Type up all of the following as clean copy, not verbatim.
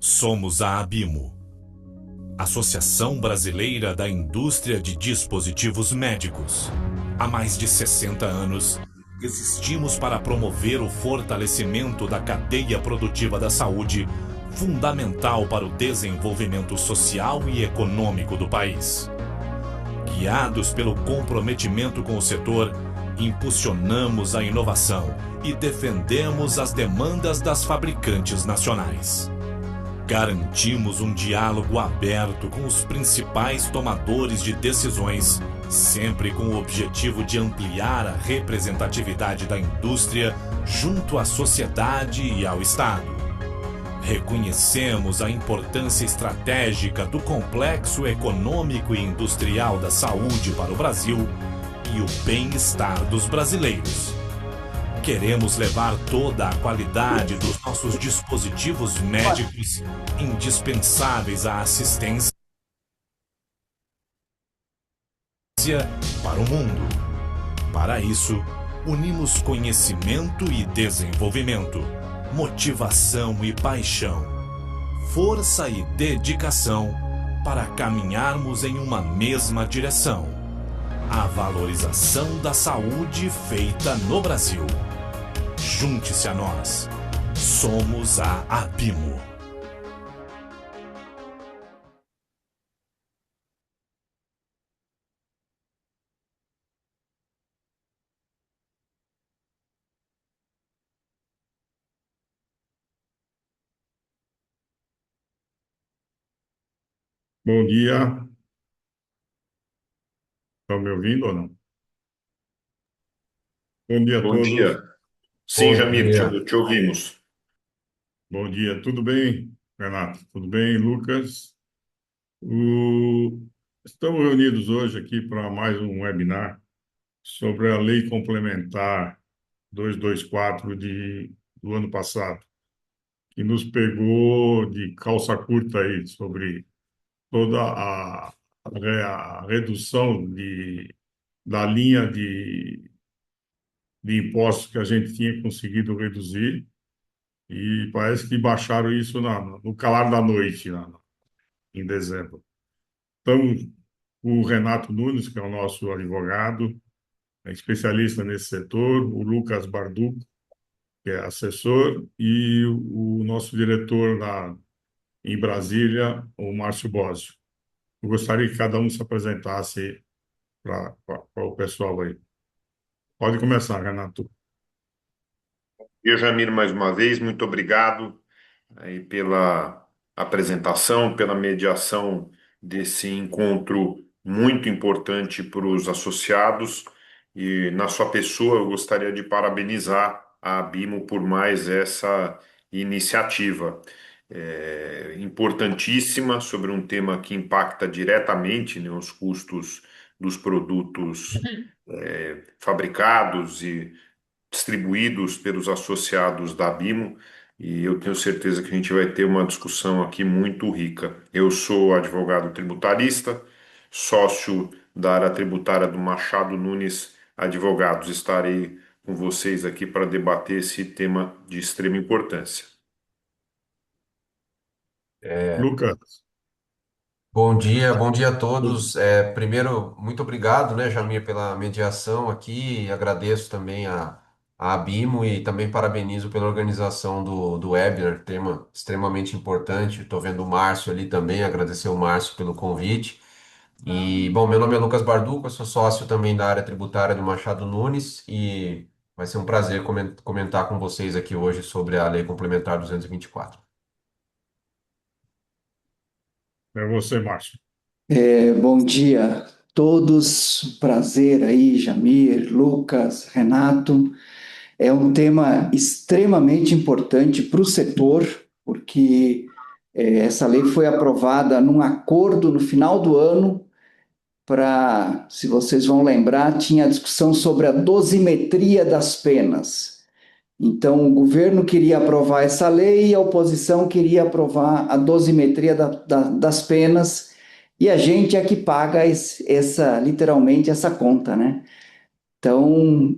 Somos a Abimo, Associação Brasileira da Indústria de Dispositivos Médicos. Há mais de 60 anos, existimos para promover o fortalecimento da cadeia produtiva da saúde, fundamental para o desenvolvimento social e econômico do país. Guiados pelo comprometimento com o setor, impulsionamos a inovação e defendemos as demandas das fabricantes nacionais. Garantimos um diálogo aberto com os principais tomadores de decisões, sempre com o objetivo de ampliar a representatividade da indústria junto à sociedade e ao Estado. Reconhecemos a importância estratégica do complexo econômico e industrial da saúde para o Brasil e o bem-estar dos brasileiros. Queremos levar toda a qualidade dos nossos dispositivos médicos indispensáveis à assistência para o mundo. Para isso, unimos conhecimento e desenvolvimento, motivação e paixão, força e dedicação para caminharmos em uma mesma direção: a valorização da saúde feita no Brasil. Junte-se a nós. Somos a Abimo. Bom dia, estão me ouvindo ou não? Bom dia a Bom todos. dia. Sim, Bom Jamir, dia. te ouvimos. Bom dia, tudo bem, Renato? Tudo bem, Lucas? O- Estamos reunidos hoje aqui para mais um webinar sobre a Lei Complementar 224 do ano passado, que nos pegou de calça curta aí, sobre toda a redução da linha de impostos que a gente tinha conseguido reduzir. E parece que baixaram isso no calar da noite, em dezembro. Estamos com o Renato Nunes, que é o nosso advogado, é especialista nesse setor, o Lucas Barduco, que é assessor, e o nosso diretor em Brasília, o Márcio Bósio. Eu gostaria que cada um se apresentasse para o pessoal aí. Pode começar, Renato. E Jamir, mais uma vez, muito obrigado aí pela apresentação, pela mediação desse encontro muito importante para os associados. E na sua pessoa, eu gostaria de parabenizar a Abimo por mais essa iniciativa. Importantíssima sobre um tema que impacta diretamente, né, os custos dos produtos fabricados e distribuídos pelos associados da Bimo, e eu tenho certeza que a gente vai ter uma discussão aqui muito rica. Eu sou advogado tributarista, sócio da área tributária do Machado Nunes Advogados. Estarei com vocês aqui para debater esse tema de extrema importância. Lucas. Bom dia a todos. Primeiro, muito obrigado, né, Jamir, pela mediação aqui. Agradeço também a Abimo e também parabenizo pela organização do webinar, tema extremamente importante. Estou vendo o Márcio ali também, agradecer o Márcio pelo convite. E, bom, meu nome é Lucas Barduco, eu sou sócio também da área tributária do Machado Nunes e vai ser um prazer comentar com vocês aqui hoje sobre a Lei Complementar 224. É você, Márcio. Bom dia a todos, prazer aí, Jamir, Lucas, Renato. É um tema extremamente importante para o setor, porque essa lei foi aprovada num acordo no final do ano para, se vocês vão lembrar, tinha a discussão sobre a dosimetria das penas. Então, o governo queria aprovar essa lei e a oposição queria aprovar a dosimetria das penas, e a gente é que paga literalmente essa conta, né? Então,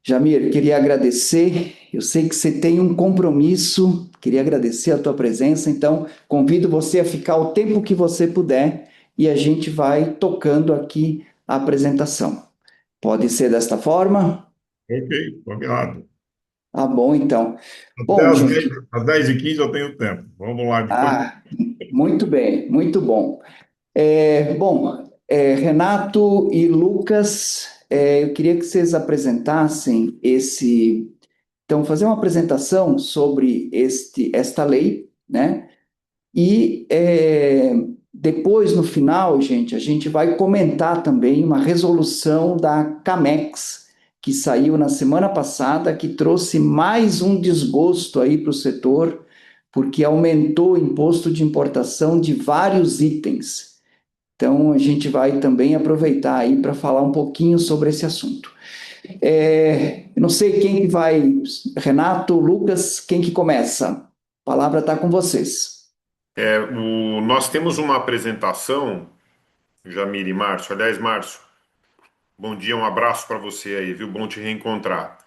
Jamir, queria agradecer Eu sei que você tem um compromisso, queria agradecer a tua presença, então convido você a ficar o tempo que você puder e a gente vai tocando aqui a apresentação. Pode ser desta forma? Ok, combinado. Tá bom, então. Até Bom, gente, às 10h15 eu tenho tempo. Vamos lá, depois. ah, muito bem, muito bom. Renato e Lucas, eu queria que vocês apresentassem então, fazer uma apresentação sobre esta lei, né? E depois, no final, gente, a gente vai comentar também uma resolução da Camex, que saiu na semana passada, que trouxe mais um desgosto aí para o setor, porque aumentou o imposto de importação de vários itens. Então, a gente vai também aproveitar aí para falar um pouquinho sobre esse assunto. Eu não sei quem que vai, Renato, Lucas, quem que começa? A palavra está com vocês. Nós temos uma apresentação, Jamir e Márcio. Aliás, Márcio, bom dia, um abraço para você aí, viu? Bom te reencontrar.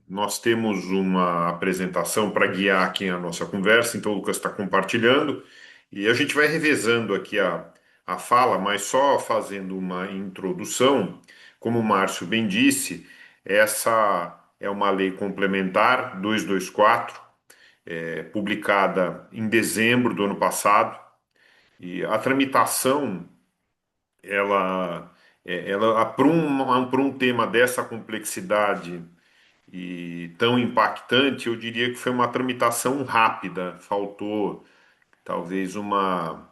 Nós temos uma apresentação para guiar aqui a nossa conversa, então o Lucas está compartilhando e a gente vai revezando aqui a fala, mas só fazendo uma introdução. Como o Márcio bem disse, essa é uma lei complementar 224, publicada em dezembro do ano passado, e a tramitação ela para um tema dessa complexidade e tão impactante, eu diria que foi uma tramitação rápida. Faltou talvez uma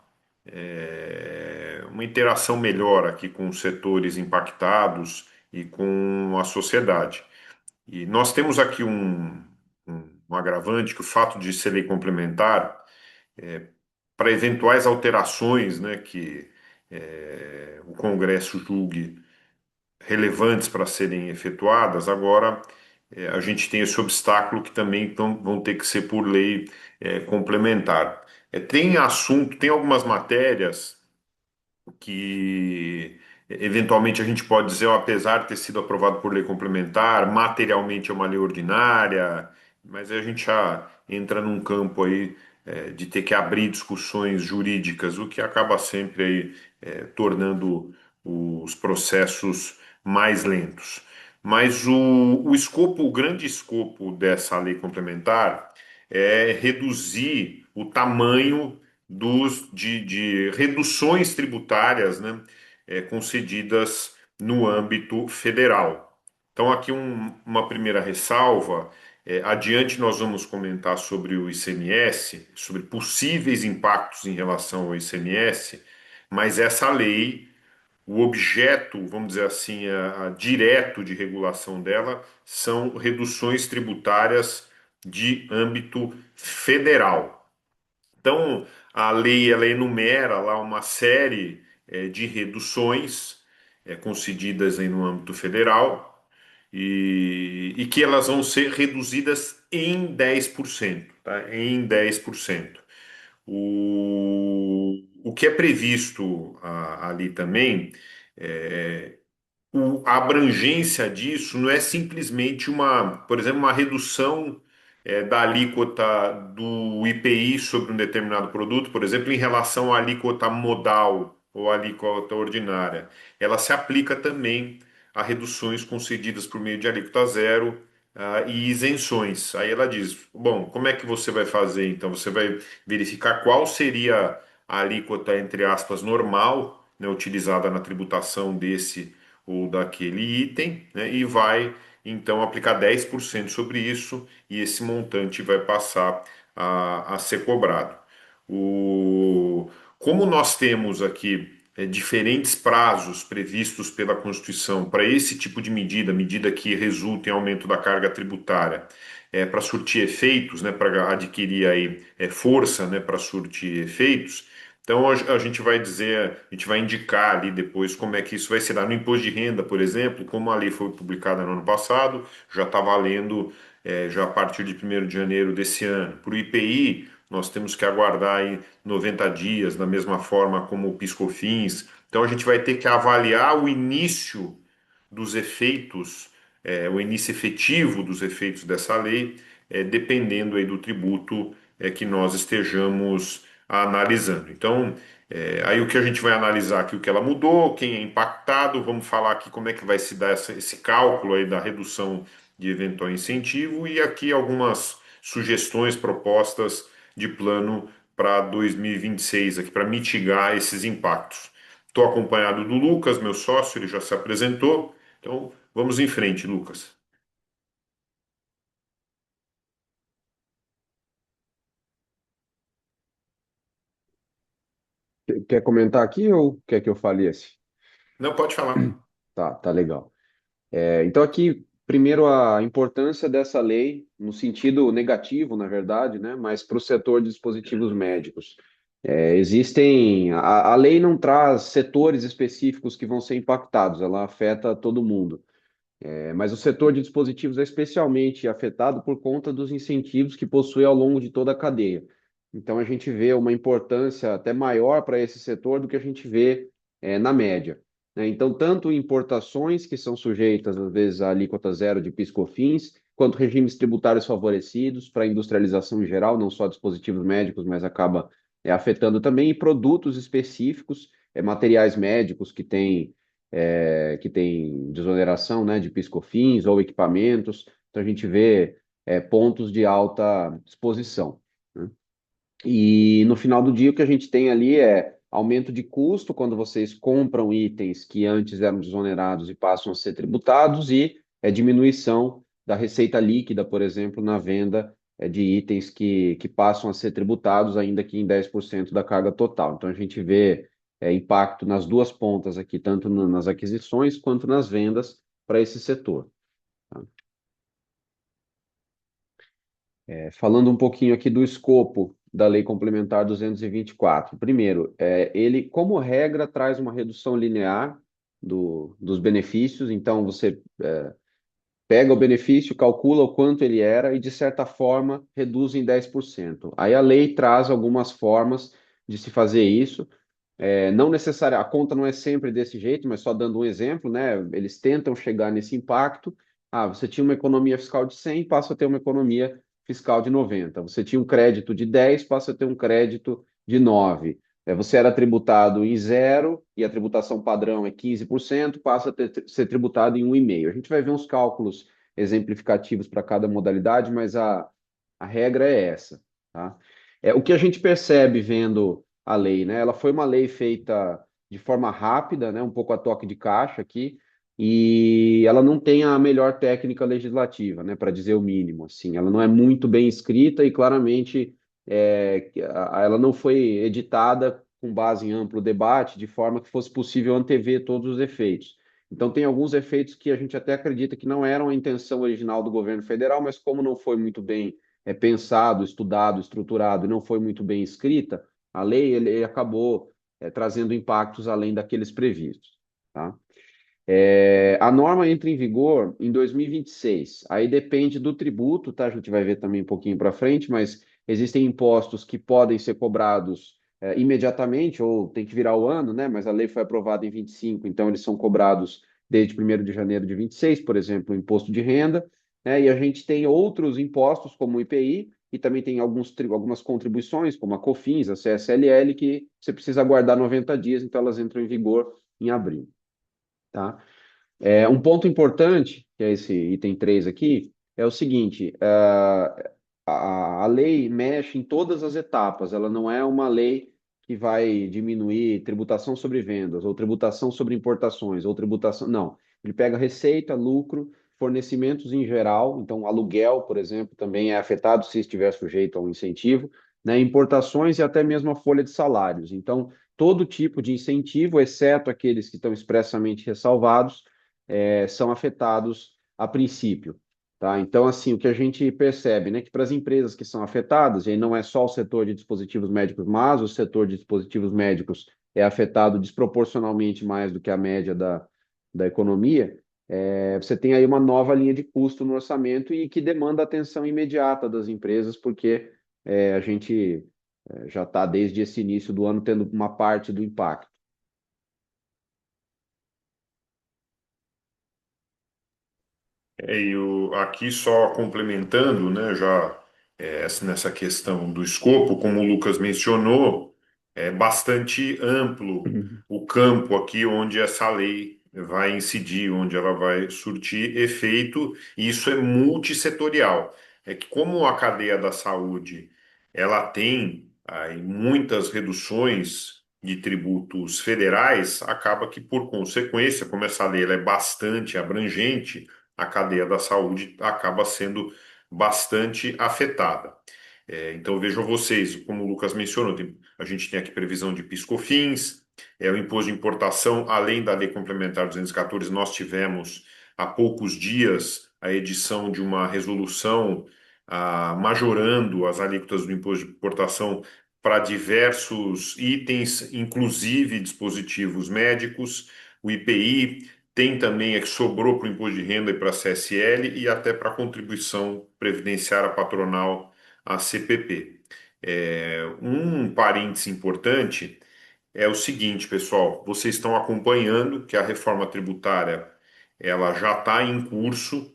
interação melhor aqui com os setores impactados e com a sociedade. E nós temos aqui um agravante, que o fato de ser lei complementar, para eventuais alterações, né, que o Congresso julgue relevantes para serem efetuadas, agora a gente tem esse obstáculo que também vão ter que ser por lei complementar. Tem assunto, tem algumas matérias que eventualmente a gente pode dizer, ó, apesar de ter sido aprovado por lei complementar, materialmente é uma lei ordinária, mas aí a gente já entra num campo aí de ter que abrir discussões jurídicas, o que acaba sempre aí tornando os processos mais lentos. Mas o escopo, o grande escopo dessa lei complementar é reduzir o tamanho de reduções tributárias, né, concedidas no âmbito federal. Então, aqui uma primeira ressalva. Adiante, nós vamos comentar sobre o ICMS, sobre possíveis impactos em relação ao ICMS, mas essa lei, o objeto, vamos dizer assim, a direto de regulação dela, são reduções tributárias de âmbito federal. Então, a lei ela enumera lá uma série de reduções concedidas aí no âmbito federal e que elas vão ser reduzidas em 10%, tá? Em 10%. O que é previsto ali também a abrangência disso não é simplesmente por exemplo, uma redução da alíquota do IPI sobre um determinado produto, por exemplo, em relação à alíquota modal ou alíquota ordinária. Ela se aplica também a reduções concedidas por meio de alíquota zero, e isenções. Aí ela diz: bom, como é que você vai fazer? Então, você vai verificar qual seria a alíquota, entre aspas, normal, né, utilizada na tributação desse ou daquele item, né, e vai então aplicar 10% sobre isso, e esse montante vai passar a ser cobrado. Como nós temos aqui diferentes prazos previstos pela Constituição para esse tipo de medida que resulta em aumento da carga tributária, para surtir efeitos, né, para adquirir aí força, né, para surtir efeitos. Então a gente vai dizer, a gente vai indicar ali depois como é que isso vai se dar no imposto de renda, por exemplo, como a lei foi publicada no ano passado, já está valendo já a partir de 1º de janeiro desse ano. Para o IPI, nós temos que aguardar aí 90 dias, da mesma forma como o PIS/COFINS. Então a gente vai ter que avaliar o início dos efeitos o início efetivo dos efeitos dessa lei, dependendo aí do tributo que nós estejamos analisando. Então, aí o que a gente vai analisar aqui, o que ela mudou, quem é impactado, vamos falar aqui como é que vai se dar esse cálculo aí da redução de eventual incentivo e aqui algumas sugestões, propostas de plano para 2026 aqui para mitigar esses impactos. Estou acompanhado do Lucas, meu sócio, ele já se apresentou. Então, vamos em frente, Lucas. Quer comentar aqui ou quer que eu fale esse? Não, pode falar. Tá legal. Então, aqui, primeiro, a importância dessa lei, no sentido negativo, na verdade, né, mas para o setor de dispositivos médicos. A lei não traz setores específicos que vão ser impactados, ela afeta todo mundo. Mas o setor de dispositivos é especialmente afetado por conta dos incentivos que possui ao longo de toda a cadeia. Então, a gente vê uma importância até maior para esse setor do que a gente vê, na média, né? Então, tanto importações, que são sujeitas, às vezes, à alíquota zero de PIS/COFINS, quanto regimes tributários favorecidos para a industrialização em geral, não só dispositivos médicos, mas acaba, afetando também, e produtos específicos, materiais médicos que tem desoneração, né, de PIS/COFINS ou equipamentos. Então a gente vê pontos de alta exposição, né? E no final do dia o que a gente tem ali é aumento de custo quando vocês compram itens que antes eram desonerados e passam a ser tributados e diminuição da receita líquida, por exemplo, na venda de itens que passam a ser tributados, ainda que em 10% da carga total. Então a gente vê impacto nas duas pontas aqui, tanto nas aquisições quanto nas vendas para esse setor, tá? Falando um pouquinho aqui do escopo da Lei Complementar 224. Primeiro, ele, como regra, traz uma redução linear dos benefícios. Então, você pega o benefício, calcula o quanto ele era e, de certa forma, reduz em 10%. Aí a lei traz algumas formas de se fazer isso. Não necessária, a conta não é sempre desse jeito, mas só dando um exemplo, né? Eles tentam chegar nesse impacto. Você tinha uma economia fiscal de 100, passa a ter uma economia fiscal de 90. Você tinha um crédito de 10, passa a ter um crédito de 9. Você era tributado em zero e a tributação padrão é 15%, passa a ser tributado em 1,5%. A gente vai ver uns cálculos exemplificativos para cada modalidade, mas a regra é essa, tá? O que a gente percebe vendo a lei, né? Ela foi uma lei feita de forma rápida, né? Um pouco a toque de caixa aqui, e ela não tem a melhor técnica legislativa, né? Para dizer o mínimo, assim. Ela não é muito bem escrita e claramente ela não foi editada com base em amplo debate, de forma que fosse possível antever todos os efeitos. Então, tem alguns efeitos que a gente até acredita que não eram a intenção original do governo federal, mas como não foi muito bem pensado, estudado, estruturado e não foi muito bem escrita, a lei ele acabou trazendo impactos além daqueles previstos, tá? A norma entra em vigor em 2026. Aí depende do tributo, tá? A gente vai ver também um pouquinho para frente, mas existem impostos que podem ser cobrados imediatamente, ou tem que virar o ano, né? Mas a lei foi aprovada em 25, então eles são cobrados desde 1º de janeiro de 26, por exemplo, o imposto de renda, né? E a gente tem outros impostos, como o IPI, e também tem algumas contribuições, como a COFINS, a CSLL, que você precisa aguardar 90 dias, então elas entram em vigor em abril, tá? Um ponto importante, que é esse item 3 aqui, é o seguinte: a lei mexe em todas as etapas, ela não é uma lei que vai diminuir tributação sobre vendas, ou tributação sobre importações, ou tributação. Não. Ele pega receita, lucro, fornecimentos em geral, então aluguel, por exemplo, também é afetado se estiver sujeito a um incentivo, né? Importações e até mesmo a folha de salários. Então, todo tipo de incentivo, exceto aqueles que estão expressamente ressalvados, são afetados a princípio, tá? Então, assim, o que a gente percebe, né, que para as empresas que são afetadas, e aí não é só o setor de dispositivos médicos, mas o setor de dispositivos médicos é afetado desproporcionalmente mais do que a média da economia, você tem aí uma nova linha de custo no orçamento e que demanda atenção imediata das empresas, porque a gente já está desde esse início do ano tendo uma parte do impacto. Aqui só complementando, né, já nessa questão do escopo, como o Lucas mencionou, é bastante amplo o campo aqui onde essa lei vai incidir, onde ela vai surtir efeito, e isso é multissetorial. É que como a cadeia da saúde ela tem aí muitas reduções de tributos federais, acaba que por consequência, como essa lei ela é bastante abrangente, a cadeia da saúde acaba sendo bastante afetada. Então vejam vocês, como o Lucas mencionou, a gente tem aqui previsão de PIS/COFINS, o imposto de importação, além da Lei Complementar 214, nós tivemos há poucos dias a edição de uma resolução majorando as alíquotas do imposto de importação para diversos itens, inclusive dispositivos médicos, o IPI, tem também que sobrou para o imposto de renda e para a CSL e até para a contribuição previdenciária patronal, a CPP. Um parêntese importante é o seguinte, pessoal, vocês estão acompanhando que a reforma tributária ela já está em curso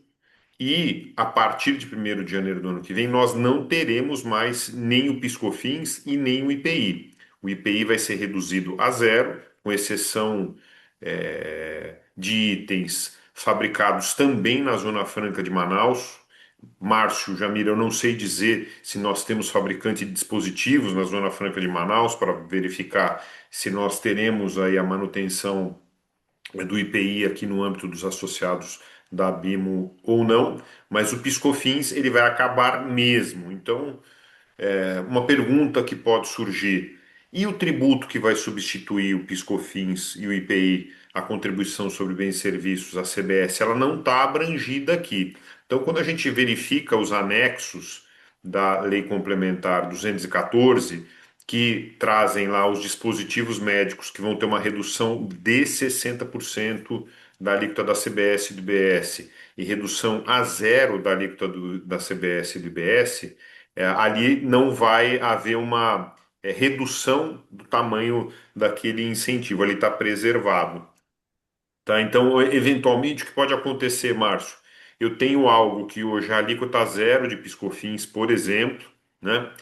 e a partir de 1º de janeiro do ano que vem nós não teremos mais nem o PIS/COFINS e nem o IPI. O IPI vai ser reduzido a zero, com exceção de itens fabricados também na Zona Franca de Manaus. Márcio, Jamir, eu não sei dizer se nós temos fabricante de dispositivos na Zona Franca de Manaus para verificar se nós teremos aí a manutenção do IPI aqui no âmbito dos associados da BIMO ou não, mas o PIS/COFINS ele vai acabar mesmo. Então, uma pergunta que pode surgir: e o tributo que vai substituir o PIS/COFINS e o IPI, a contribuição sobre bens e serviços, a CBS, ela não está abrangida aqui. Então, quando a gente verifica os anexos da Lei Complementar 214, que trazem lá os dispositivos médicos que vão ter uma redução de 60% da alíquota da CBS e do IBS e redução a zero da alíquota da CBS e do IBS, ali não vai haver uma redução do tamanho daquele incentivo, ele está preservado. Tá? Então, eventualmente, o que pode acontecer, Márcio? Eu tenho algo que hoje a alíquota zero de PIS/COFINS, por exemplo, né?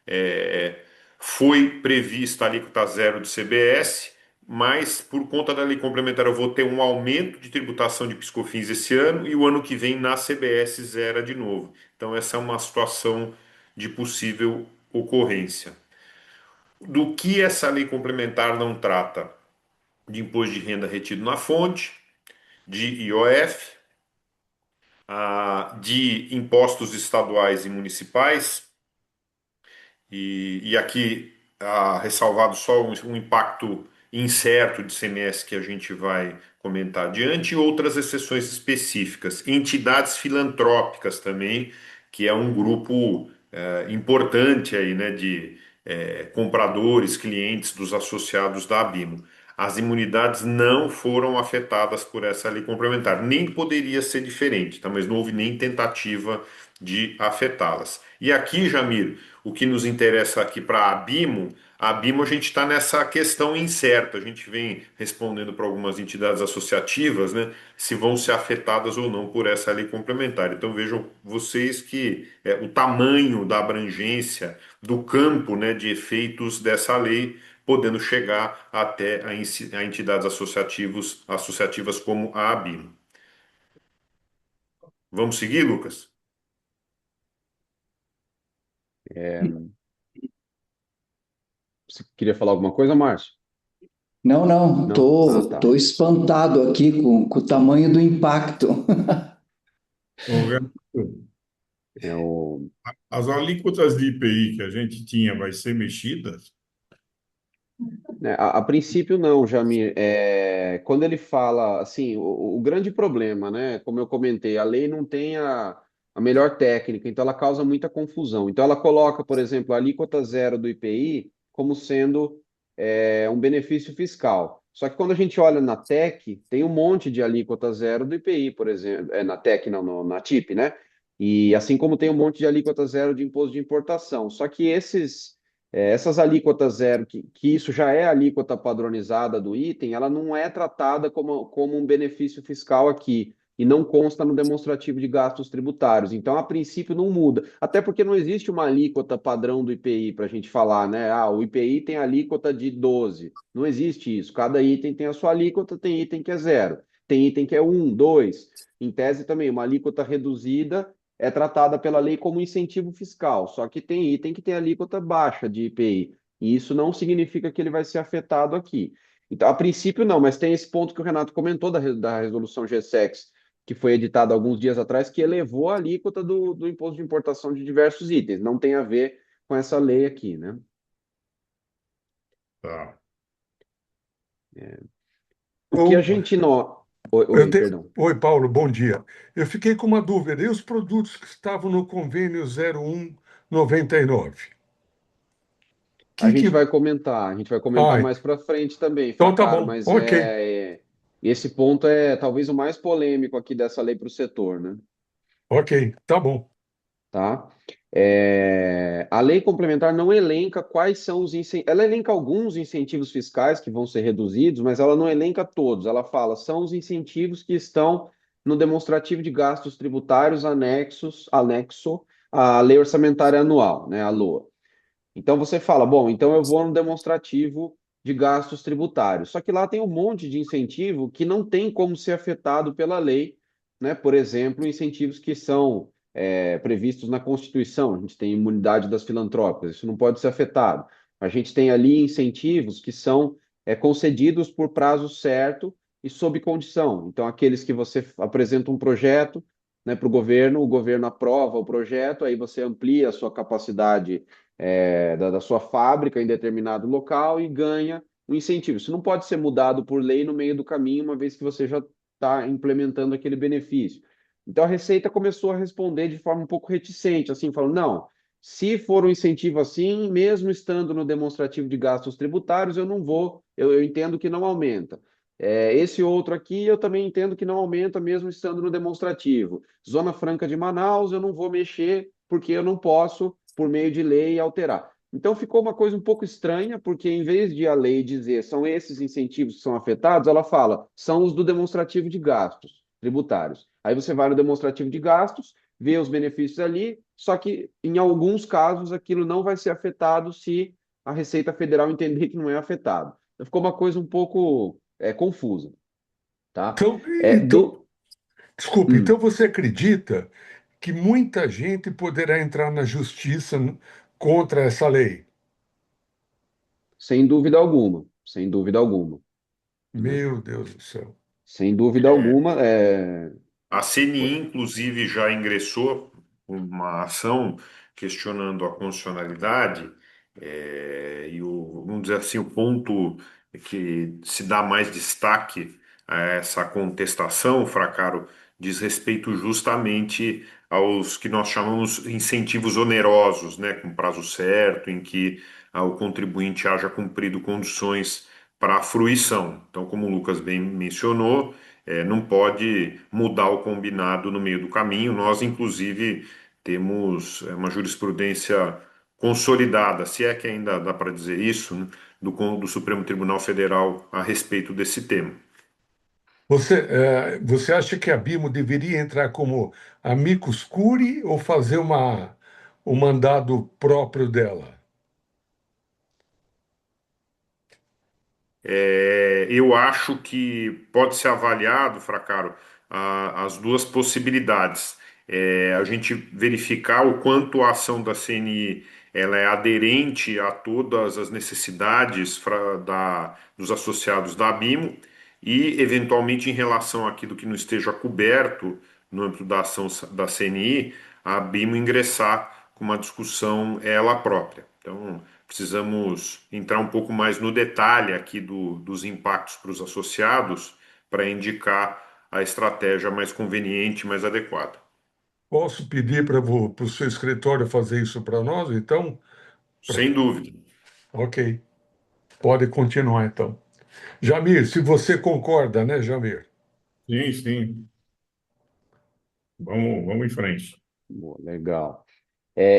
É, foi prevista a alíquota zero de CBS, mas por conta da lei complementar eu vou ter um aumento de tributação de PIS/COFINS esse ano e o ano que vem na CBS zera de novo. Então, essa é uma situação de possível ocorrência. Do que essa lei complementar não trata? De imposto de renda retido na fonte, de IOF, de impostos estaduais e municipais, e aqui ressalvado só um impacto incerto de CMS que a gente vai comentar adiante, e outras exceções específicas. Entidades filantrópicas também, que é um grupo importante aí, né, de compradores, clientes dos associados da Abimo. As imunidades não foram afetadas por essa lei complementar, nem poderia ser diferente, tá? Mas não houve nem tentativa de afetá-las. E aqui, Jamir, o que nos interessa aqui para a Abimo a gente está nessa questão incerta. A gente vem respondendo para algumas entidades associativas, né, se vão ser afetadas ou não por essa lei complementar. Então vejam vocês que o tamanho da abrangência do campo, né, de efeitos dessa lei, podendo chegar até a entidades associativas como a Abimo. Vamos seguir, Lucas? Você queria falar alguma coisa, Márcio? Não, não, Não? Ah, tá. tô espantado aqui com o tamanho do impacto. Ô, Renato, É o... as alíquotas de IPI que a gente tinha vai ser mexidas? a princípio, não, Jamir. Quando ele fala, assim, o grande problema, né? Como eu comentei, a lei não tem a melhor técnica, então ela causa muita confusão. Então ela coloca, por exemplo, a alíquota zero do IPI como sendo um benefício fiscal. Só que quando a gente olha na TEC, tem um monte de alíquota zero do IPI, por exemplo, na TEC, não, na TIP, né? E assim como tem um monte de alíquota zero de imposto de importação. Só que essas alíquotas zero, que isso já é a alíquota padronizada do item, ela não é tratada como um benefício fiscal aqui. e não consta no demonstrativo de gastos tributários. Então, a princípio, não muda. Até porque não existe uma alíquota padrão do IPI para a gente falar, né? Ah, o IPI tem alíquota de 12. Não existe isso. Cada item tem a sua alíquota, tem item que é zero, tem item que é 1, 2. Em tese também, uma alíquota reduzida é tratada pela lei como incentivo fiscal, só que tem item que tem alíquota baixa de IPI, e isso não significa que ele vai ser afetado aqui. Então, a princípio não, mas tem esse ponto que o Renato comentou da resolução GSEX, que foi editada alguns dias atrás, que elevou a alíquota do imposto de importação de diversos itens. Não tem a ver com essa lei aqui, né? Tá. O que a Opa, gente não. Oi, eu oi, te... perdão. Oi, Paulo, bom dia. Eu fiquei com uma dúvida. E os produtos que estavam no convênio 0199? Que... A gente vai comentar Ah, mais para frente também, então tá Fracaro, bom. mas Ok, esse ponto é talvez o mais polêmico aqui dessa lei para o setor, né? ok, tá bom. Tá? A lei complementar não elenca quais são os incentivos. Ela elenca alguns incentivos fiscais que vão ser reduzidos, mas ela não elenca todos. Ela fala, são os incentivos que estão no demonstrativo de gastos tributários anexo à Lei Orçamentária Anual, né, a LOA. Então você fala, bom, então eu vou no demonstrativo de gastos tributários. Só que lá tem um monte de incentivo que não tem como ser afetado pela lei, né? Por exemplo, incentivos que são previstos na Constituição. A gente tem imunidade das filantrópicas, isso não pode ser afetado. A gente tem ali incentivos que são concedidos por prazo certo e sob condição. Então, aqueles que você apresenta um projeto, né, para o governo aprova o projeto, aí você amplia a sua capacidade da sua fábrica em determinado local e ganha um incentivo. Isso não pode ser mudado por lei no meio do caminho, uma vez que você já está implementando aquele benefício. Então a Receita começou a responder de forma um pouco reticente, assim, falando, não, se for um incentivo assim, mesmo estando no demonstrativo de gastos tributários, eu não vou, eu entendo que não aumenta. Esse outro aqui eu também entendo que não aumenta, mesmo estando no demonstrativo. Zona Franca de Manaus, eu não vou mexer, porque eu não posso por meio de lei alterar. Então ficou uma coisa um pouco estranha, porque em vez de a lei dizer são esses incentivos que são afetados, ela fala são os do demonstrativo de gastos tributários. Aí você vai no demonstrativo de gastos, vê os benefícios ali, só que em alguns casos aquilo não vai ser afetado se a Receita Federal entender que não é afetado. Então ficou uma coisa um pouco confusa, tá? Então, É, então, do, desculpe, hum, então você acredita que muita gente poderá entrar na justiça contra essa lei? sem dúvida alguma, sem dúvida alguma, né? Meu Deus do céu. Sem dúvida alguma, A CNI, inclusive, já ingressou com uma ação questionando a constitucionalidade, vamos dizer assim, o ponto que se dá mais destaque a essa contestação, Fracaro, diz respeito justamente aos que nós chamamos incentivos onerosos, né, com prazo certo, em que o contribuinte haja cumprido condições para a fruição. Então, como o Lucas bem mencionou, não pode mudar o combinado no meio do caminho. Nós, inclusive, temos uma jurisprudência consolidada, se é que ainda dá para dizer isso, né, do Supremo Tribunal Federal a respeito desse tema. Você acha que a BIMO deveria entrar como amicus curiae ou fazer um mandado próprio dela? Eu acho que pode ser avaliado, Fracaro, as duas possibilidades. A gente verificar o quanto a ação da CNI ela é aderente a todas as necessidades dos associados da ABIMO e, eventualmente, em relação àquilo que não esteja coberto no âmbito da ação da CNI, a ABIMO ingressar com uma discussão ela própria. Então, precisamos entrar um pouco mais no detalhe aqui dos impactos para os associados para indicar a estratégia mais conveniente, mais adequada. Posso pedir para o seu escritório fazer isso para nós, então? Sem dúvida. Ok, pode continuar então. Jamir, se você concorda, né, Jamir? Sim, sim. Vamos em frente. boa, legal.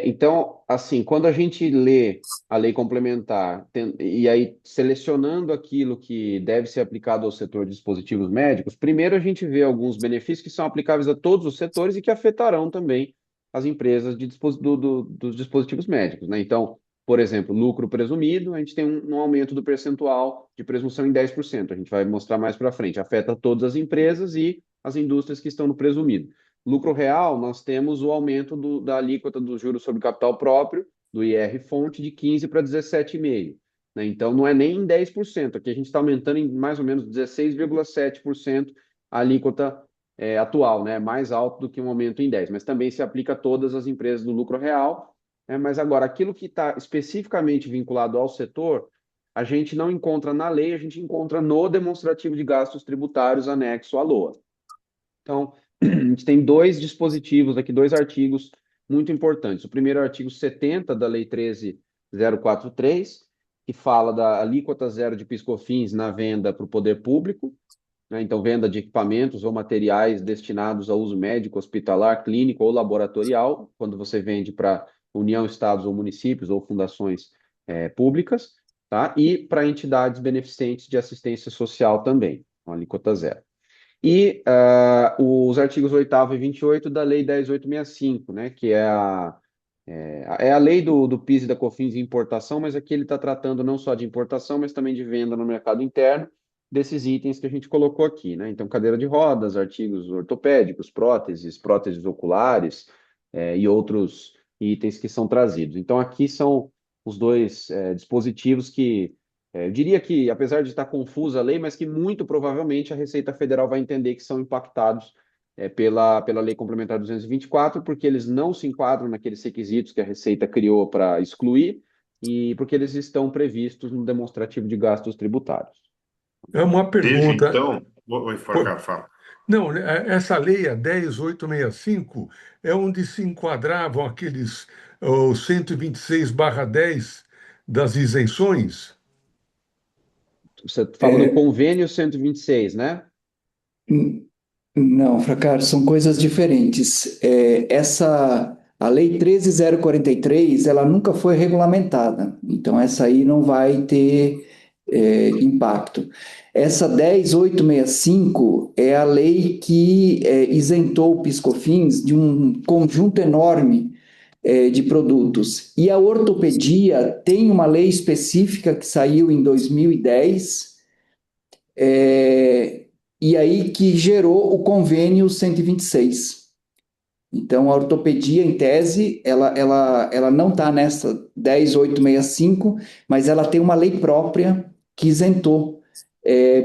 Então, assim, quando a gente lê a lei complementar, e aí selecionando aquilo que deve ser aplicado ao setor de dispositivos médicos, primeiro a gente vê alguns benefícios que são aplicáveis a todos os setores e que afetarão também as empresas dos dispositivos médicos, né? Então, por exemplo, lucro presumido, a gente tem um aumento do percentual de presunção em 10%. A gente vai mostrar mais para frente. Afeta todas as empresas e as indústrias que estão no presumido. Lucro real, nós temos o aumento da alíquota do juros sobre capital próprio, do IR-fonte, de 15 para 17,5%. Né? Então, não é nem em 10%. Aqui a gente está aumentando em mais ou menos 16,7% a alíquota atual, né? Mais alto do que um aumento em 10%. Mas também se aplica a todas as empresas do lucro real. Mas agora, aquilo que está especificamente vinculado ao setor, a gente não encontra na lei, a gente encontra no demonstrativo de gastos tributários anexo à LOA. Então, a gente tem dois dispositivos aqui, dois artigos muito importantes. O primeiro é o artigo 70 da Lei 13.043, que fala da alíquota zero de PIS/COFINS na venda para o poder público, né? Então, venda de equipamentos ou materiais destinados a uso médico, hospitalar, clínico ou laboratorial, quando você vende para União, estados ou municípios ou fundações públicas, tá? E para entidades beneficentes de assistência social também, com alíquota zero. E os artigos 8º e 28 da Lei 10.865, né, que é a lei do PIS e da COFINS de importação, mas aqui ele está tratando não só de importação, mas também de venda no mercado interno desses itens que a gente colocou aqui, né? Então, cadeira de rodas, artigos ortopédicos, próteses oculares, e outros itens que são trazidos. Então, aqui são os dois dispositivos que eu diria que, apesar de estar confusa a lei, mas que muito provavelmente a Receita Federal vai entender que são impactados pela Lei Complementar 224, porque eles não se enquadram naqueles requisitos que a Receita criou para excluir e porque eles estão previstos no demonstrativo de gastos tributários. É uma Desde pergunta. então, oi, Pô, fala. não, essa lei, a 10.865, é onde se enquadravam aqueles o 126/10 das isenções? Você fala do É, convênio 126, né? n- não, Fracaro, são coisas diferentes. A Lei 13.043, ela nunca foi regulamentada, então essa aí não vai ter impacto. Essa 10.865 é a lei que isentou o PIS/COFINS de um conjunto enorme de produtos. E a ortopedia tem uma lei específica que saiu em 2010, é, e aí que gerou o convênio 126. Então, a ortopedia, em tese, ela não está nessa 10.865, mas ela tem uma lei própria que isentou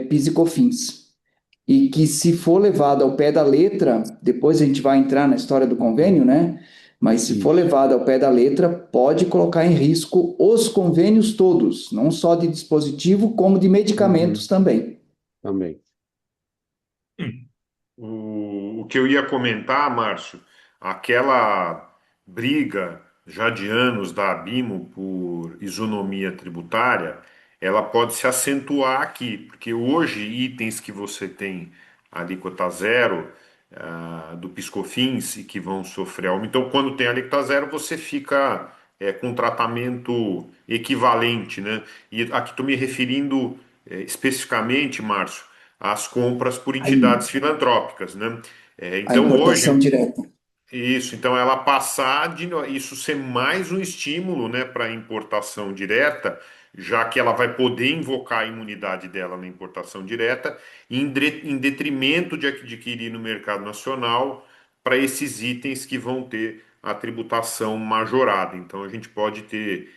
PIS e COFINS. E que, se for levado ao pé da letra, depois a gente vai entrar na história do convênio, né? Mas se for Isso. levado ao pé da letra, pode colocar em risco os convênios todos, não só de dispositivo, como de medicamentos Uhum, também. também. O que eu ia comentar, Márcio, aquela briga já de anos da Abimo por isonomia tributária, ela pode se acentuar aqui, porque hoje itens que você tem alíquota zero do PiscoFins e que vão sofrer aumento. Então, quando tem alíquota zero, você fica com um tratamento equivalente, né? E aqui estou me referindo especificamente, Márcio, às compras por Aí, entidades filantrópicas, né? a Então, importação hoje, direta. isso, então ela passar de isso ser mais um estímulo, né, para importação direta, já que ela vai poder invocar a imunidade dela na importação direta, em detrimento de adquirir no mercado nacional para esses itens que vão ter a tributação majorada. Então a gente pode ter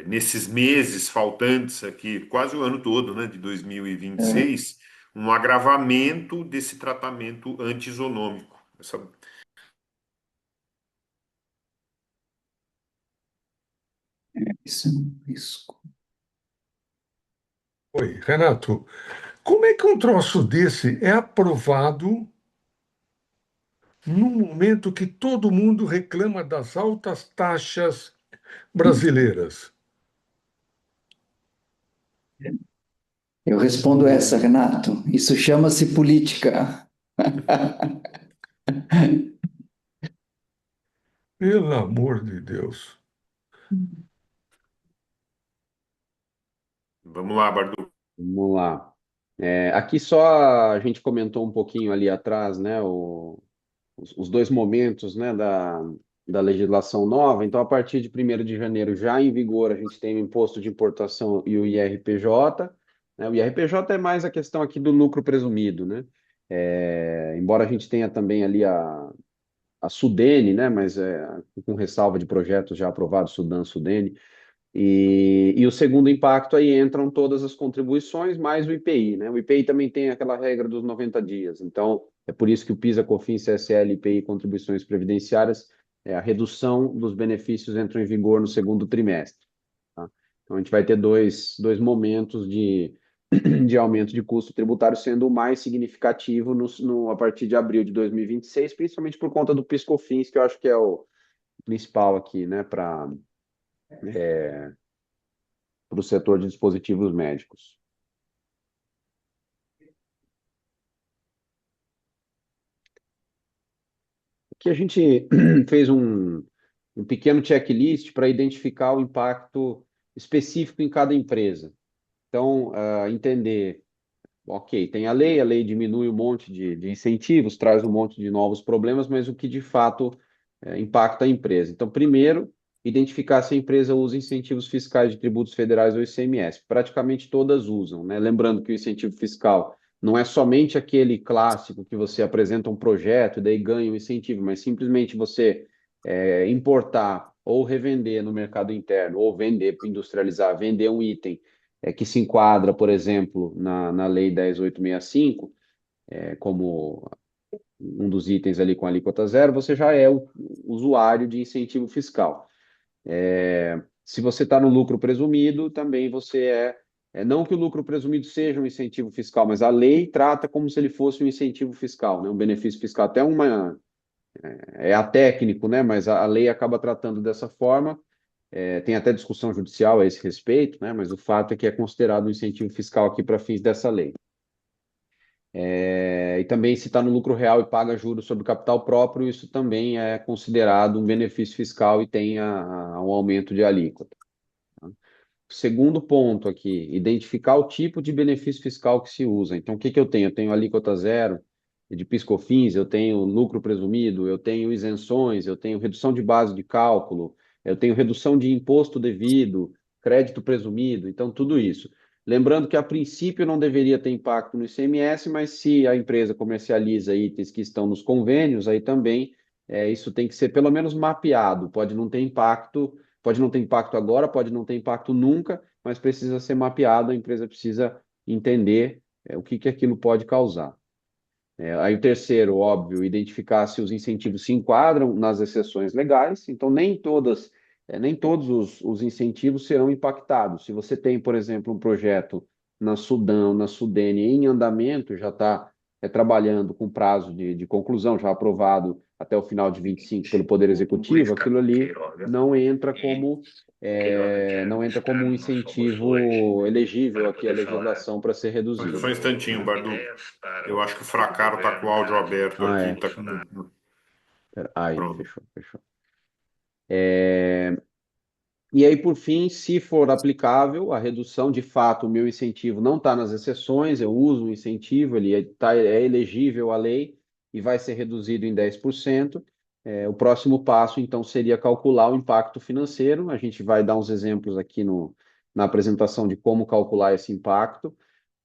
nesses meses faltantes aqui, quase o ano todo, né, de É, 2026, um agravamento desse tratamento anti-isonômico. isso é um risco. Oi, Renato, como é que um troço desse é aprovado num momento que todo mundo reclama das altas taxas brasileiras? Eu respondo essa, Renato. Isso chama-se política. Pelo amor de Deus. Vamos lá, Bardu. Vamos lá. Aqui só a gente comentou um pouquinho ali atrás, né, os dois momentos, né, da legislação nova. Então, a partir de 1º de janeiro, já em vigor, a gente tem o imposto de importação e o IRPJ, né? O IRPJ é mais a questão aqui do lucro presumido, né? Embora a gente tenha também ali a Sudene, né, mas com ressalva de projetos já aprovados, Sudene. E o segundo impacto aí entram todas as contribuições mais o IPI, né? O IPI também tem aquela regra dos 90 dias. Então, é por isso que o PIS, COFINS, CSL, IPI, contribuições previdenciárias, a redução dos benefícios entram em vigor no segundo trimestre, tá? Então, a gente vai ter dois momentos de aumento de custo tributário, sendo o mais significativo a partir de abril de 2026, principalmente por conta do PIS, COFINS, que eu acho que é o principal aqui, né, para o setor de dispositivos médicos. Aqui a gente fez um pequeno checklist para identificar o impacto específico em cada empresa. Então, entender, ok, tem a lei diminui um monte de incentivos, traz um monte de novos problemas, mas o que de fato impacta a empresa. Então, primeiro, identificar se a empresa usa incentivos fiscais de tributos federais ou ICMS. Praticamente todas usam, né? Lembrando que o incentivo fiscal não é somente aquele clássico que você apresenta um projeto e daí ganha um incentivo, mas simplesmente você importar ou revender no mercado interno, ou vender, industrializar, vender um item que se enquadra, por exemplo, na Lei 10.865, como um dos itens ali com alíquota zero, você já é o usuário de incentivo fiscal. Se você está no lucro presumido, também você não que o lucro presumido seja um incentivo fiscal, mas a lei trata como se ele fosse um incentivo fiscal, né? Um benefício fiscal. Até técnico, né? Mas a lei acaba tratando dessa forma. Tem até discussão judicial a esse respeito, né? Mas o fato é que é considerado um incentivo fiscal aqui para fins dessa lei. E também, se está no lucro real e paga juros sobre o capital próprio, isso também é considerado um benefício fiscal e tem um aumento de alíquota. Segundo ponto aqui, identificar o tipo de benefício fiscal que se usa. Então, o que eu tenho? Eu tenho alíquota zero de PIS/COFINS, eu tenho lucro presumido, eu tenho isenções, eu tenho redução de base de cálculo, eu tenho redução de imposto devido, crédito presumido, então tudo isso. Lembrando que a princípio não deveria ter impacto no ICMS, mas se a empresa comercializa itens que estão nos convênios, aí também isso tem que ser pelo menos mapeado, pode não ter impacto. Pode não ter impacto agora, pode não ter impacto nunca, mas precisa ser mapeado, a empresa precisa entender o que aquilo pode causar. Aí o terceiro, óbvio, identificar se os incentivos se enquadram nas exceções legais. Então, nem todos os incentivos serão impactados. Se você tem, por exemplo, um projeto na Sudão, na Sudene em andamento, já está trabalhando com prazo de conclusão, já aprovado até o final de 25 pelo Poder Executivo, aquilo ali não entra como um incentivo elegível aqui à legislação para ser reduzido. Só um instantinho, Bardu. Eu acho que o Fracaro está com o áudio aberto aqui. Tá com... Aí, fechou. E aí, por fim, se for aplicável, a redução, de fato, o meu incentivo não está nas exceções, eu uso o incentivo, ele é elegível à lei e vai ser reduzido em 10%. O próximo passo, então, seria calcular o impacto financeiro. A gente vai dar uns exemplos aqui na apresentação de como calcular esse impacto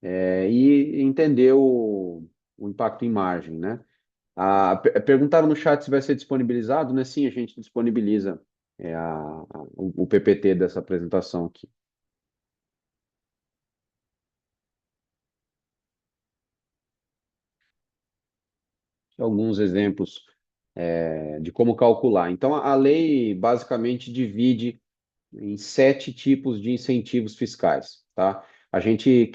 e entender o impacto em margem, né? Perguntaram no chat se vai ser disponibilizado, né? Sim, a gente disponibiliza o PPT dessa apresentação aqui. Alguns exemplos de como calcular. Então, a lei basicamente divide em 7 tipos de incentivos fiscais, tá? A gente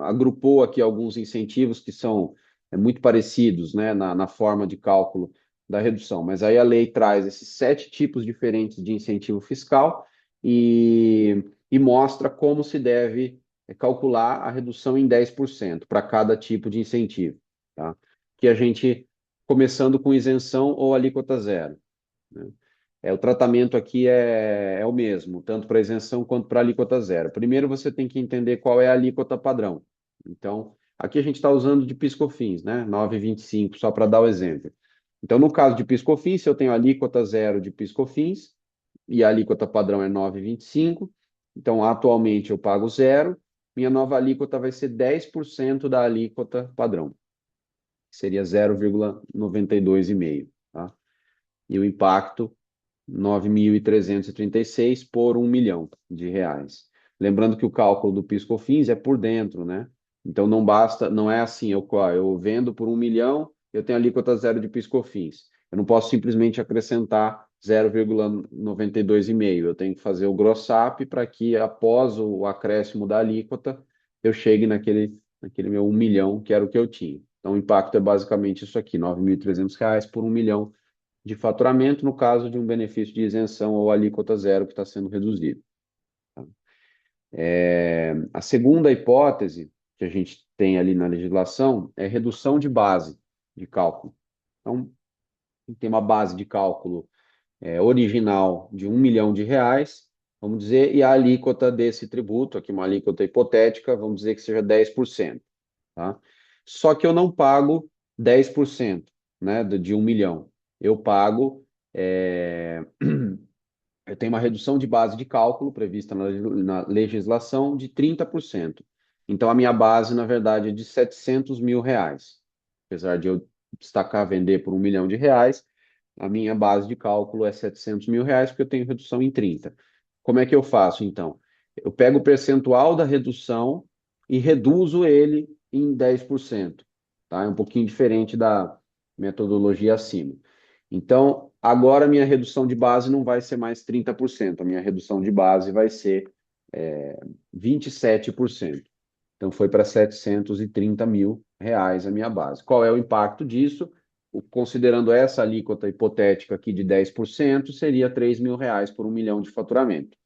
agrupou aqui alguns incentivos que são muito parecidos, né, na forma de cálculo da redução, mas aí a lei traz esses 7 tipos diferentes de incentivo fiscal e mostra como se deve calcular a redução em 10% para cada tipo de incentivo, tá? Que a gente começando com isenção ou alíquota zero, né? O tratamento aqui é o mesmo, tanto para isenção quanto para alíquota zero. Primeiro você tem que entender qual é a alíquota padrão. Então, aqui a gente está usando de PIS/COFINS, né? 9,25, só para dar o exemplo. Então, no caso de PIS/COFINS, se eu tenho alíquota zero de PIS/COFINS e a alíquota padrão é 9,25, então atualmente eu pago zero, minha nova alíquota vai ser 10% da alíquota padrão, que seria 0,92,5, tá? E o impacto 9.336 por R$ 1 milhão. Lembrando que o cálculo do PIS/COFINS é por dentro, né? Então não basta, não é assim, eu vendo por 1 milhão, eu tenho alíquota zero de PIS/COFINS. Eu não posso simplesmente acrescentar 0,92,5. Eu tenho que fazer o gross up para que após o acréscimo da alíquota eu chegue naquele meu 1 milhão, que era o que eu tinha. Então o impacto é basicamente isso aqui, R$ 9.300 por 1 milhão de faturamento no caso de um benefício de isenção ou alíquota zero que está sendo reduzido. Tá? A segunda hipótese que a gente tem ali na legislação é redução de base de cálculo. Então, tem uma base de cálculo original de R$ 1 milhão, vamos dizer, e a alíquota desse tributo, aqui uma alíquota hipotética, vamos dizer que seja 10%. Tá? Só que eu não pago 10%, né, de 1 milhão. Eu pago, eu tenho uma redução de base de cálculo prevista na legislação de 30%. Então, a minha base, na verdade, é de R$ 700 mil. Apesar de eu destacar vender por R$ 1 milhão, a minha base de cálculo é R$ 700 mil, porque eu tenho redução em 30%. Como é que eu faço, então? Eu pego o percentual da redução e reduzo ele em 10%. Tá? É um pouquinho diferente da metodologia acima. Então, agora a minha redução de base não vai ser mais 30%, a minha redução de base vai ser 27%. Então, foi para R$ 730 mil a minha base. Qual é o impacto disso? Considerando essa alíquota hipotética aqui de 10%, seria R$ 3.000 por 1 milhão de faturamento.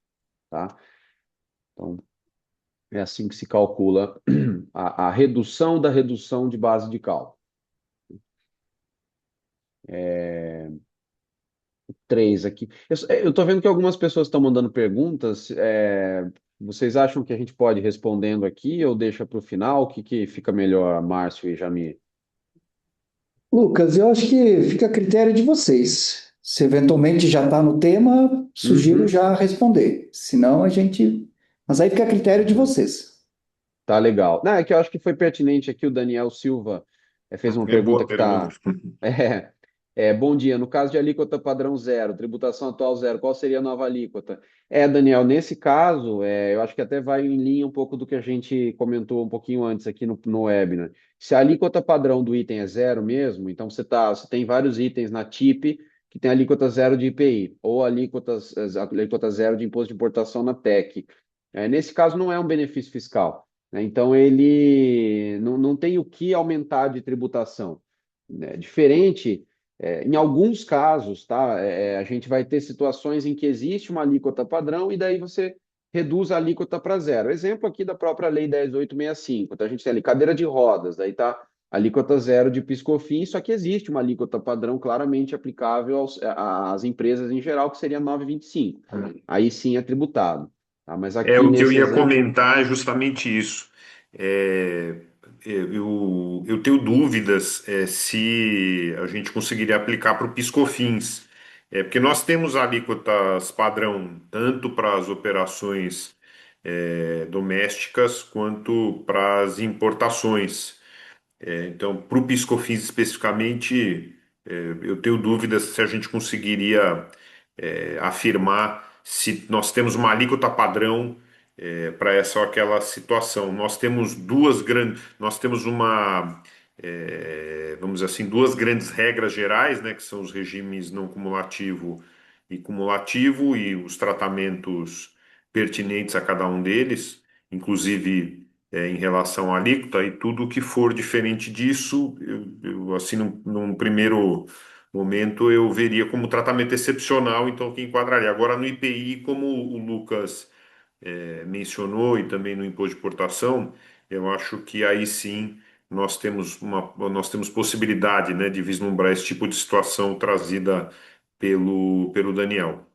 Tá? Então, é assim que se calcula a redução da redução de base de cálculo. 3 aqui. Eu estou vendo que algumas pessoas estão mandando perguntas. Vocês acham que a gente pode ir respondendo aqui ou deixa para o final? O que fica melhor, Márcio e Jamir? Lucas, eu acho que fica a critério de vocês. Se eventualmente já está no tema, sugiro Uhum. já responder. Senão a gente. Mas aí fica a critério de vocês. Tá legal. Não, é que eu acho que foi pertinente aqui o Daniel Silva fez uma É pergunta boa que pergunta. está. Bom dia. No caso de alíquota padrão zero, tributação atual zero, qual seria a nova alíquota? Daniel, nesse caso, eu acho que até vai em linha um pouco do que a gente comentou um pouquinho antes aqui no webinar. Se a alíquota padrão do item é zero mesmo, então você tem vários itens na TIP que tem alíquota zero de IPI, ou alíquota zero de imposto de importação na TEC. Nesse caso, não é um benefício fiscal, né? Então, ele não tem o que aumentar de tributação, né? Diferente, em alguns casos, tá? A gente vai ter situações em que existe uma alíquota padrão e daí você reduz a alíquota para zero. Exemplo aqui da própria Lei 10.865. Então, a gente tem ali cadeira de rodas, daí tá alíquota zero de PIS/COFINS, só que existe uma alíquota padrão claramente aplicável às empresas em geral, que seria 9,25. Aí sim é tributado. Tá? Mas aqui O que eu nesse ia exemplo. comentar é justamente isso. É, eu tenho dúvidas se a gente conseguiria aplicar para o PIS/COFINS. Porque nós temos alíquotas padrão tanto para as operações domésticas quanto para as importações. Então, para o PIS/COFINS especificamente, eu tenho dúvidas se a gente conseguiria afirmar se nós temos uma alíquota padrão para essa ou aquela situação. Nós temos vamos dizer assim, duas grandes regras gerais, né, que são os regimes não cumulativo e cumulativo e os tratamentos pertinentes a cada um deles, inclusive em relação à alíquota, e tudo que for diferente disso, assim, num primeiro momento, eu veria como tratamento excepcional, então que enquadraria. Agora, no IPI, como o Lucas mencionou, e também no imposto de importação, eu acho que aí sim nós temos possibilidade, né, de vislumbrar esse tipo de situação trazida pelo Daniel.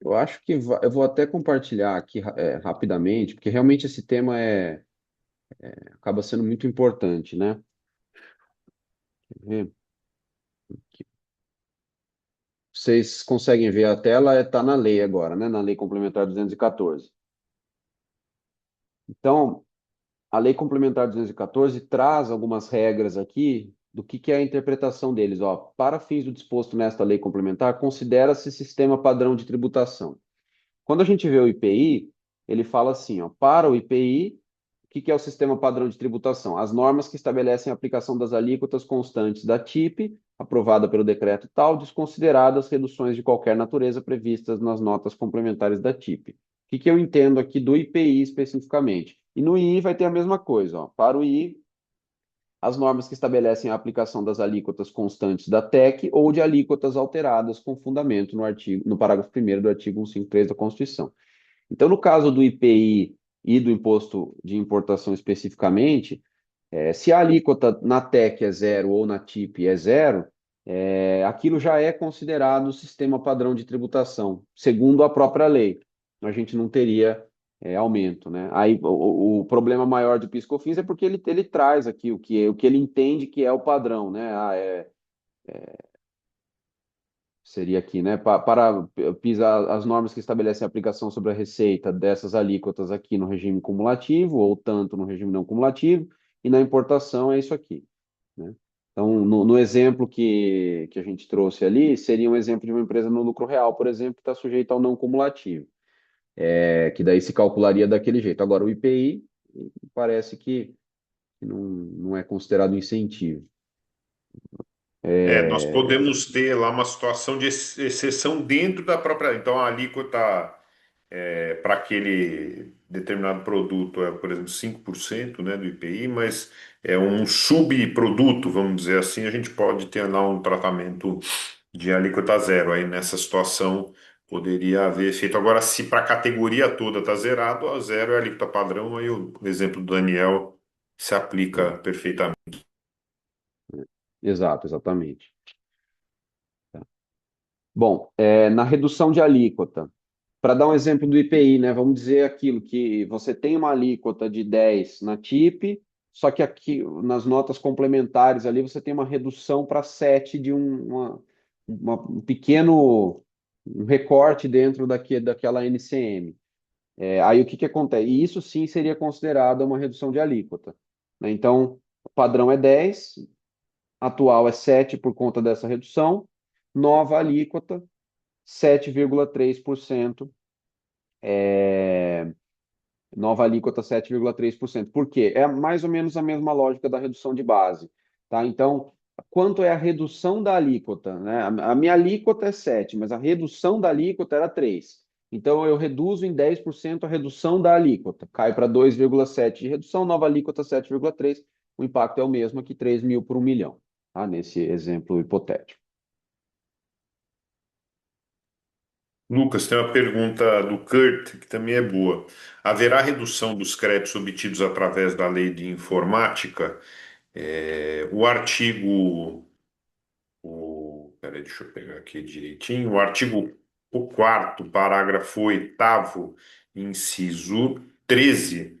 Eu acho que eu vou até compartilhar aqui rapidamente, porque realmente esse tema acaba sendo muito importante, né? Quer ver? Vocês conseguem ver a tela? Está na lei agora, né? Na Lei Complementar 214. Então, a Lei Complementar 214 traz algumas regras aqui do que é a interpretação deles. Ó, para fins do disposto nesta lei complementar, considera-se sistema padrão de tributação. Quando a gente vê o IPI, ele fala assim, ó, para o IPI, o que é o sistema padrão de tributação? As normas que estabelecem a aplicação das alíquotas constantes da TIP, aprovada pelo decreto tal, desconsideradas reduções de qualquer natureza previstas nas notas complementares da TIP. O que eu entendo aqui do IPI especificamente? E no II vai ter a mesma coisa, ó. Para o II, as normas que estabelecem a aplicação das alíquotas constantes da TEC ou de alíquotas alteradas com fundamento no parágrafo 1º do artigo 153 da Constituição. Então, no caso do IPI e do imposto de importação especificamente, se a alíquota na TEC é zero ou na TIP é zero, aquilo já é considerado sistema padrão de tributação, segundo a própria lei. A gente não teria aumento, né? Aí o problema maior do PIS/COFINS é porque ele traz aqui o que ele entende que é o padrão, né? Seria aqui, né? Para PIS, as normas que estabelecem a aplicação sobre a receita dessas alíquotas aqui no regime cumulativo, ou tanto no regime não cumulativo, e na importação é isso aqui, né? Então, no exemplo que a gente trouxe ali, seria um exemplo de uma empresa no lucro real, por exemplo, que está sujeita ao não cumulativo, que daí se calcularia daquele jeito. Agora, o IPI parece que não é considerado incentivo. Nós podemos ter lá uma situação de exceção dentro da própria. Então, a alíquota para aquele determinado produto por exemplo, 5%, né, do IPI, mas é um subproduto, vamos dizer assim, a gente pode ter lá um tratamento de alíquota zero. Aí, nessa situação, poderia haver efeito. Agora, se para a categoria toda está zerado, a zero é a alíquota padrão, aí o exemplo do Daniel se aplica perfeitamente. Exato, exatamente. Bom, na redução de alíquota, para dar um exemplo do IPI, né, vamos dizer aquilo que você tem uma alíquota de 10 na TIP, só que aqui nas notas complementares ali você tem uma redução para 7 de um pequeno recorte dentro daquela NCM. Aí o que acontece? E isso sim seria considerado uma redução de alíquota, né? Então, o padrão é 10, atual é 7 por conta dessa redução, nova alíquota 7,3%, nova alíquota 7,3%. Por quê? É mais ou menos a mesma lógica da redução de base, tá? Então, quanto é a redução da alíquota, né? A minha alíquota é 7, mas a redução da alíquota era 3. Então, eu reduzo em 10% a redução da alíquota. Cai para 2,7 de redução, nova alíquota 7,3. O impacto é o mesmo aqui, 3 mil por 1 milhão, tá? Nesse exemplo hipotético. Lucas, tem uma pergunta do Kurt, que também é boa. Haverá redução dos créditos obtidos através da lei de informática? O artigo. Peraí, deixa eu pegar aqui direitinho. O artigo o 4º, parágrafo 8º, inciso 13,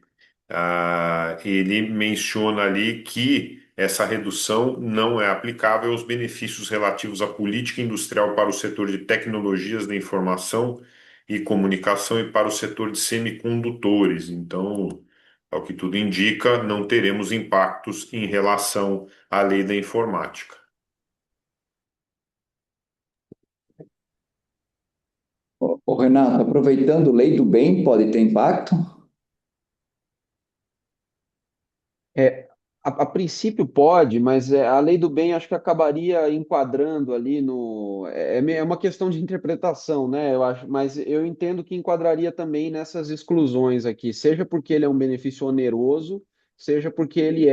ele menciona ali que essa redução não é aplicável aos benefícios relativos à política industrial para o setor de tecnologias da informação e comunicação e para o setor de semicondutores. Então, ao que tudo indica, não teremos impactos em relação à lei da informática. Ô, Renato, aproveitando, lei do bem pode ter impacto? A princípio pode, mas a lei do bem acho que acabaria enquadrando ali no. É uma questão de interpretação, né? Eu acho, mas eu entendo que enquadraria também nessas exclusões aqui, seja porque ele é um benefício oneroso, seja porque ele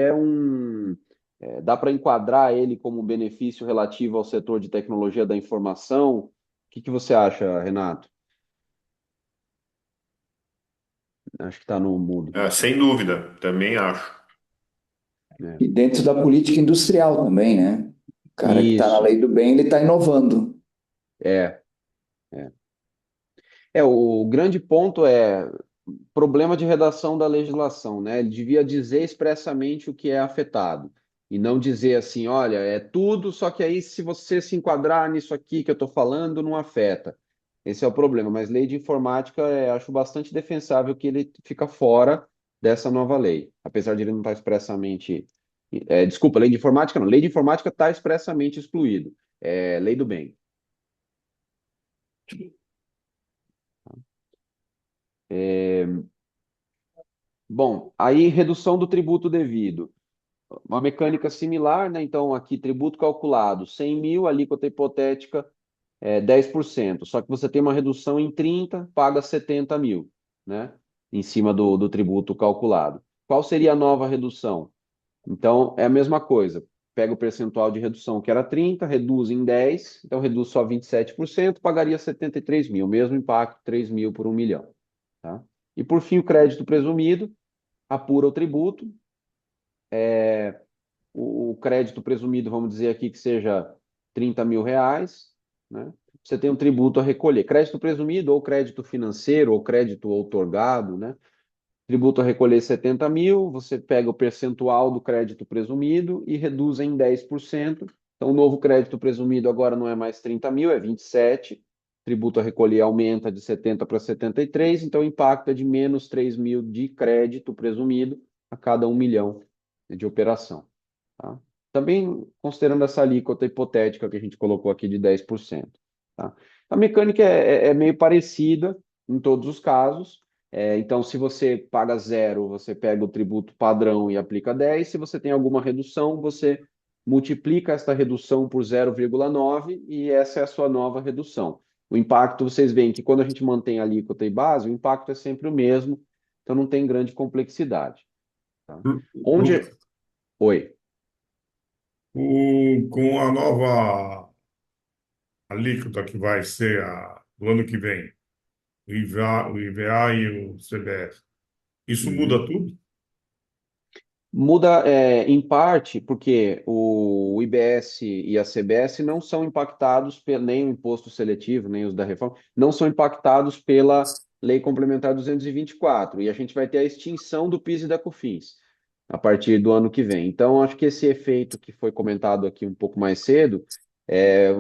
dá para enquadrar ele como benefício relativo ao setor de tecnologia da informação. O que você acha, Renato? Acho que está no mudo. Sem dúvida, também acho. né? E dentro da política industrial também, né? O cara que está na Isso, lei do bem, ele está inovando. é, é. O grande ponto é problema de redação da legislação, né? Ele devia dizer expressamente o que é afetado e não dizer assim, olha, é tudo, só que aí se você se enquadrar nisso aqui que eu estou falando, não afeta. Esse é o problema. Mas lei de informática, acho bastante defensável que ele fica fora dessa nova lei, apesar de ele não estar expressamente. Desculpa, lei de informática não. Lei de informática está expressamente excluído. É lei do bem. Bom, aí redução do tributo devido. Uma mecânica similar, né? Então, aqui, tributo calculado, 100 mil, alíquota hipotética, 10%. Só que você tem uma redução em 30, paga 70 mil, né? Em cima do tributo calculado. Qual seria a nova redução? Então, é a mesma coisa. Pega o percentual de redução que era 30, reduz em 10, então reduz só 27%, pagaria 73 mil, mesmo impacto, 3 mil por 1 milhão, tá? E por fim, o crédito presumido, apura o tributo, o crédito presumido, vamos dizer aqui que seja 30 mil reais, né? Você tem um tributo a recolher. Crédito presumido, ou crédito financeiro, ou crédito outorgado, né? Tributo a recolher 70 mil, você pega o percentual do crédito presumido e reduz em 10%. Então, o novo crédito presumido agora não é mais 30 mil, é 27. Tributo a recolher aumenta de 70 para 73, então o impacto é de menos 3 mil de crédito presumido a cada 1 milhão de operação. Tá? Também considerando essa alíquota hipotética que a gente colocou aqui de 10%. Tá? A mecânica é meio parecida em todos os casos. Então, se você paga zero, você pega o tributo padrão e aplica 10. Se você tem alguma redução, você multiplica esta redução por 0,9 e essa é a sua nova redução. O impacto, vocês veem que quando a gente mantém a alíquota e base, o impacto é sempre o mesmo, então não tem grande complexidade. Tá? Lucas, Oi. com a nova alíquota que vai ser do ano que vem, o IVA e o CBS, isso muda Uhum. tudo? Muda, em parte, porque o IBS e a CBS não são impactados, nem o imposto seletivo, nem os da reforma, não são impactados pela Lei Complementar 224, e a gente vai ter a extinção do PIS e da COFINS a partir do ano que vem. Então, acho que esse efeito que foi comentado aqui um pouco mais cedo,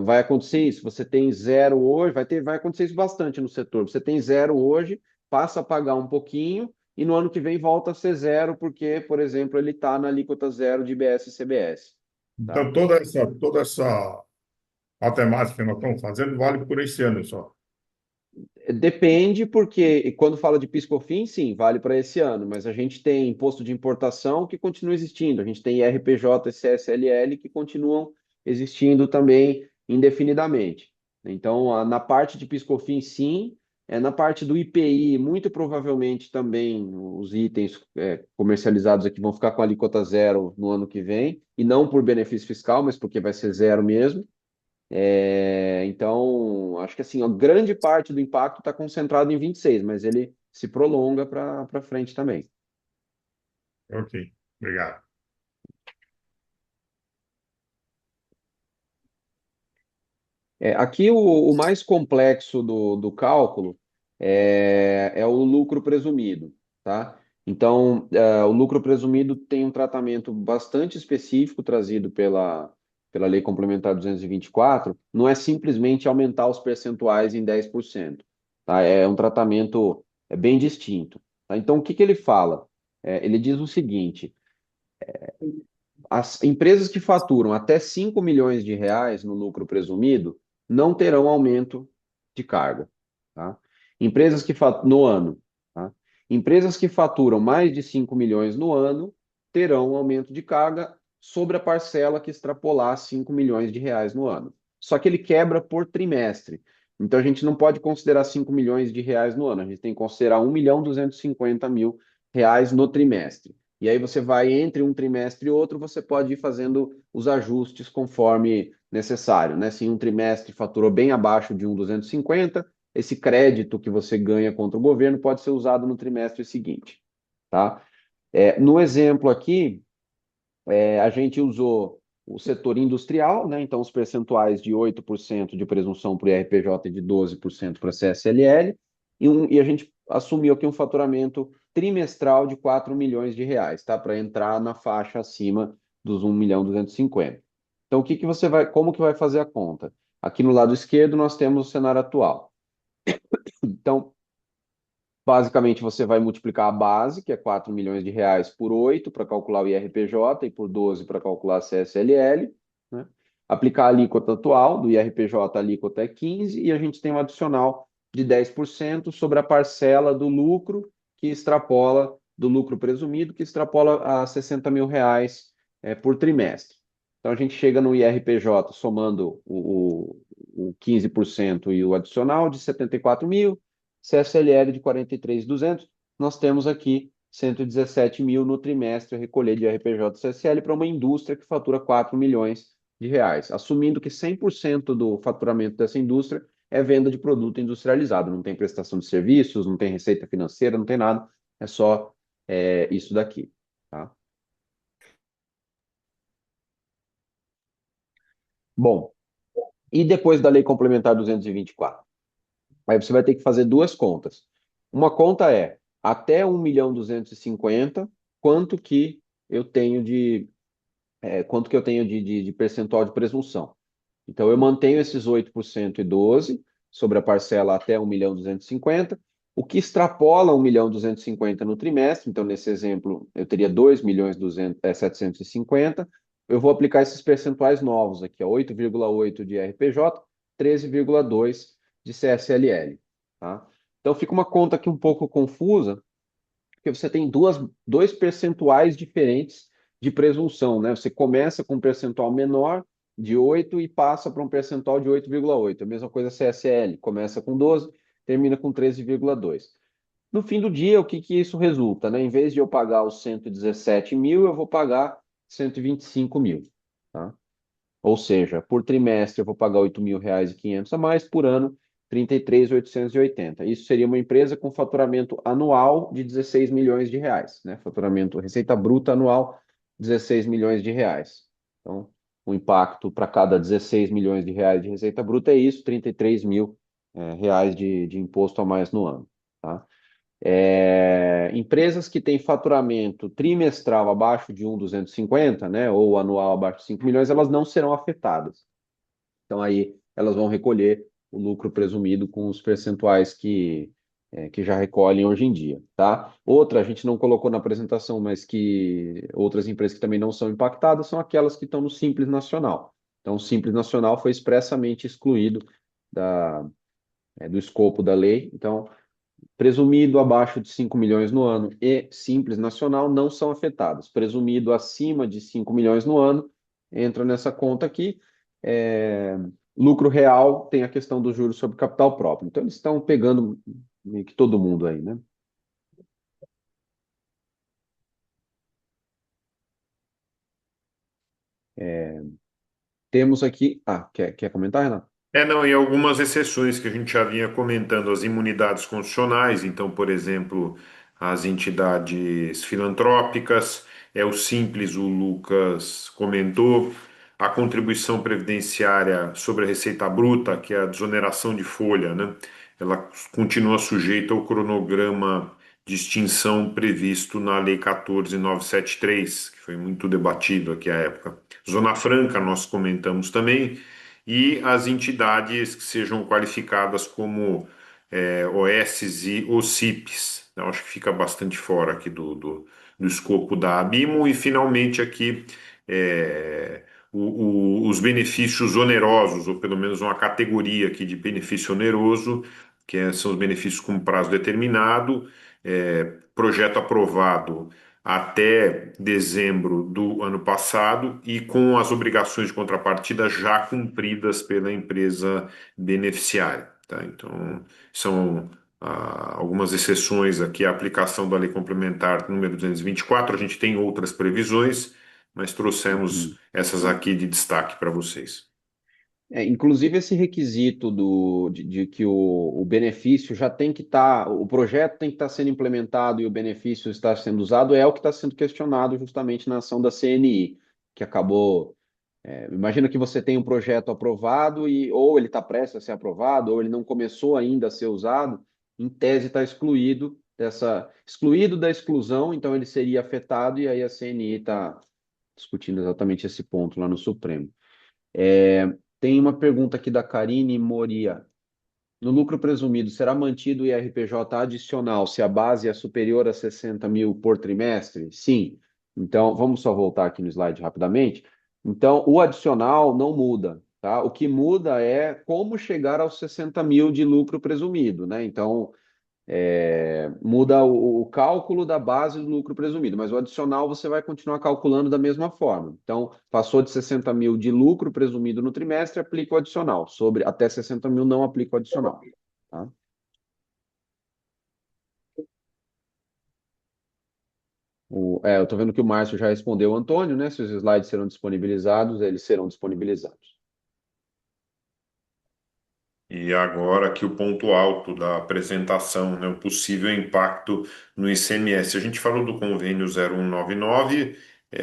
vai acontecer isso. Você tem zero hoje, vai acontecer isso bastante no setor. Você tem zero hoje, passa a pagar um pouquinho, e no ano que vem volta a ser zero, porque, por exemplo, ele está na alíquota zero de IBS e CBS. Então, Tá? toda essa matemática que nós estamos fazendo vale por esse ano só. Depende, porque quando fala de PIS/COFINS, sim, vale para esse ano, mas a gente tem imposto de importação que continua existindo, a gente tem IRPJ e CSLL que continuam existindo também indefinidamente. Então, na parte de PIS/COFINS, sim, na parte do IPI, muito provavelmente também os itens comercializados aqui vão ficar com alíquota zero no ano que vem, e não por benefício fiscal, mas porque vai ser zero mesmo. Então, acho que assim, a grande parte do impacto está concentrado em 26, mas ele se prolonga para frente também. Ok, obrigado. Aqui o mais complexo do cálculo é o lucro presumido, tá? Então, o lucro presumido tem um tratamento bastante específico trazido pela Lei Complementar 224, não é simplesmente aumentar os percentuais em 10%, tá? É um tratamento bem distinto, tá? Então, o que que ele fala? Ele diz o seguinte: as empresas que faturam até 5 milhões de reais no lucro presumido não terão aumento de carga, tá? Empresas que no ano, tá? Empresas que faturam mais de 5 milhões no ano terão aumento de carga sobre a parcela que extrapolar 5 milhões de reais no ano. Só que ele quebra por trimestre. Então a gente não pode considerar 5 milhões de reais no ano, a gente tem que considerar 1.250.000 reais no trimestre. E aí você vai entre um trimestre e outro, você pode ir fazendo os ajustes conforme necessário, né? Se um trimestre faturou bem abaixo de 1.250, esse crédito que você ganha contra o governo pode ser usado no trimestre seguinte, tá? No exemplo aqui, A gente usou o setor industrial, né? Então, os percentuais de 8% de presunção para o IRPJ e de 12% para a CSLL, e a gente assumiu aqui um faturamento trimestral de 4 milhões de reais, tá? Para entrar na faixa acima dos 1.250.000. Então, como que vai fazer a conta? Aqui no lado esquerdo nós temos o cenário atual. Então, basicamente, você vai multiplicar a base, que é 4 milhões de reais, por 8 para calcular o IRPJ e por 12 para calcular a CSLL, né? Aplicar a alíquota atual, do IRPJ a alíquota é 15, e a gente tem um adicional de 10% sobre a parcela do lucro do lucro presumido, que extrapola a 60 mil reais por trimestre. Então, a gente chega no IRPJ somando o 15% e o adicional de 74 mil, CSLL de 43.200, nós temos aqui 117 mil no trimestre a recolher de RPJ e CSL para uma indústria que fatura 4 milhões de reais, assumindo que 100% do faturamento dessa indústria é venda de produto industrializado, não tem prestação de serviços, não tem receita financeira, não tem nada, é só isso daqui, tá? Bom, e depois da Lei Complementar 224? Aí você vai ter que fazer duas contas. Uma conta é até 1.250.000, quanto que eu tenho de percentual de presunção. Então, eu mantenho esses 8% e 12% sobre a parcela até 1.250.000, o que extrapola 1.250.000 no trimestre. Então, nesse exemplo, eu teria 2.750.000. Eu vou aplicar esses percentuais novos aqui, 8,8% de RPJ, 13,2% de CSLL. Tá? Então, fica uma conta aqui um pouco confusa, porque você tem dois percentuais diferentes de presunção, né? Você começa com um percentual menor de 8 e passa para um percentual de 8,8. A mesma coisa CSL, começa com 12, termina com 13,2. No fim do dia, o que isso resulta, né? Em vez de eu pagar os 117 mil, eu vou pagar 125 mil, tá? Ou seja, por trimestre eu vou pagar 8.500 a mais, por ano 33.880. Isso seria uma empresa com faturamento anual de 16 milhões de reais, né? Faturamento, receita bruta anual, 16 milhões de reais. Então, o impacto para cada 16 milhões de reais de receita bruta é isso, 33 mil reais de imposto a mais no ano, tá? Empresas que têm faturamento trimestral abaixo de 1.250, né, ou anual abaixo de 5 milhões, elas não serão afetadas. Então, aí, elas vão recolher o lucro presumido com os percentuais que já recolhem hoje em dia, tá? Outra, a gente não colocou na apresentação, mas que outras empresas que também não são impactadas são aquelas que estão no Simples Nacional. Então, o Simples Nacional foi expressamente excluído do escopo da lei. Então, presumido abaixo de 5 milhões no ano e Simples Nacional não são afetados. Presumido acima de 5 milhões no ano, entra nessa conta aqui. Lucro real tem a questão do juros sobre capital próprio. Então, eles estão pegando meio que todo mundo aí, né? Temos aqui. Quer comentar, Renato? Não, e algumas exceções que a gente já vinha comentando, as imunidades constitucionais, então, por exemplo, as entidades filantrópicas, o Simples, o Lucas comentou, a contribuição previdenciária sobre a receita bruta, que é a desoneração de folha, né? Ela continua sujeita ao cronograma de extinção previsto na Lei 14.973, que foi muito debatido aqui à época. Zona Franca, nós comentamos também, e as entidades que sejam qualificadas como OSs e OCIPs. Eu acho que fica bastante fora aqui do escopo da ABIMO. E, finalmente, aqui os benefícios onerosos, ou pelo menos uma categoria aqui de benefício oneroso, são os benefícios com prazo determinado, projeto aprovado até dezembro do ano passado e com as obrigações de contrapartida já cumpridas pela empresa beneficiária, tá? Então, são algumas exceções aqui à aplicação da Lei Complementar número 224. A gente tem outras previsões, mas trouxemos essas aqui de destaque para vocês. Inclusive esse requisito de que o benefício já tem que estar, o projeto tem que estar sendo implementado e o benefício está sendo usado, é o que está sendo questionado justamente na ação da CNI, que acabou. Imagina que você tem um projeto aprovado e ou ele está prestes a ser aprovado, ou ele não começou ainda a ser usado, em tese está excluído da exclusão, então ele seria afetado, e aí a CNI está discutindo exatamente esse ponto lá no Supremo. Tem uma pergunta aqui da Karine Moria. No lucro presumido, será mantido o IRPJ adicional se a base é superior a 60 mil por trimestre? Sim. Então, vamos só voltar aqui no slide rapidamente. Então, o adicional não muda, tá? O que muda é como chegar aos 60 mil de lucro presumido, né? Então, muda o cálculo da base do lucro presumido, mas o adicional você vai continuar calculando da mesma forma. Então, passou de 60 mil de lucro presumido no trimestre, aplica o adicional. Sobre até 60 mil, não aplica o adicional. Tá? Eu estou vendo que o Márcio já respondeu o Antônio, né? Se os slides serão disponibilizados, eles serão disponibilizados. E agora aqui o ponto alto da apresentação, né, o possível impacto no ICMS. A gente falou do convênio 0199,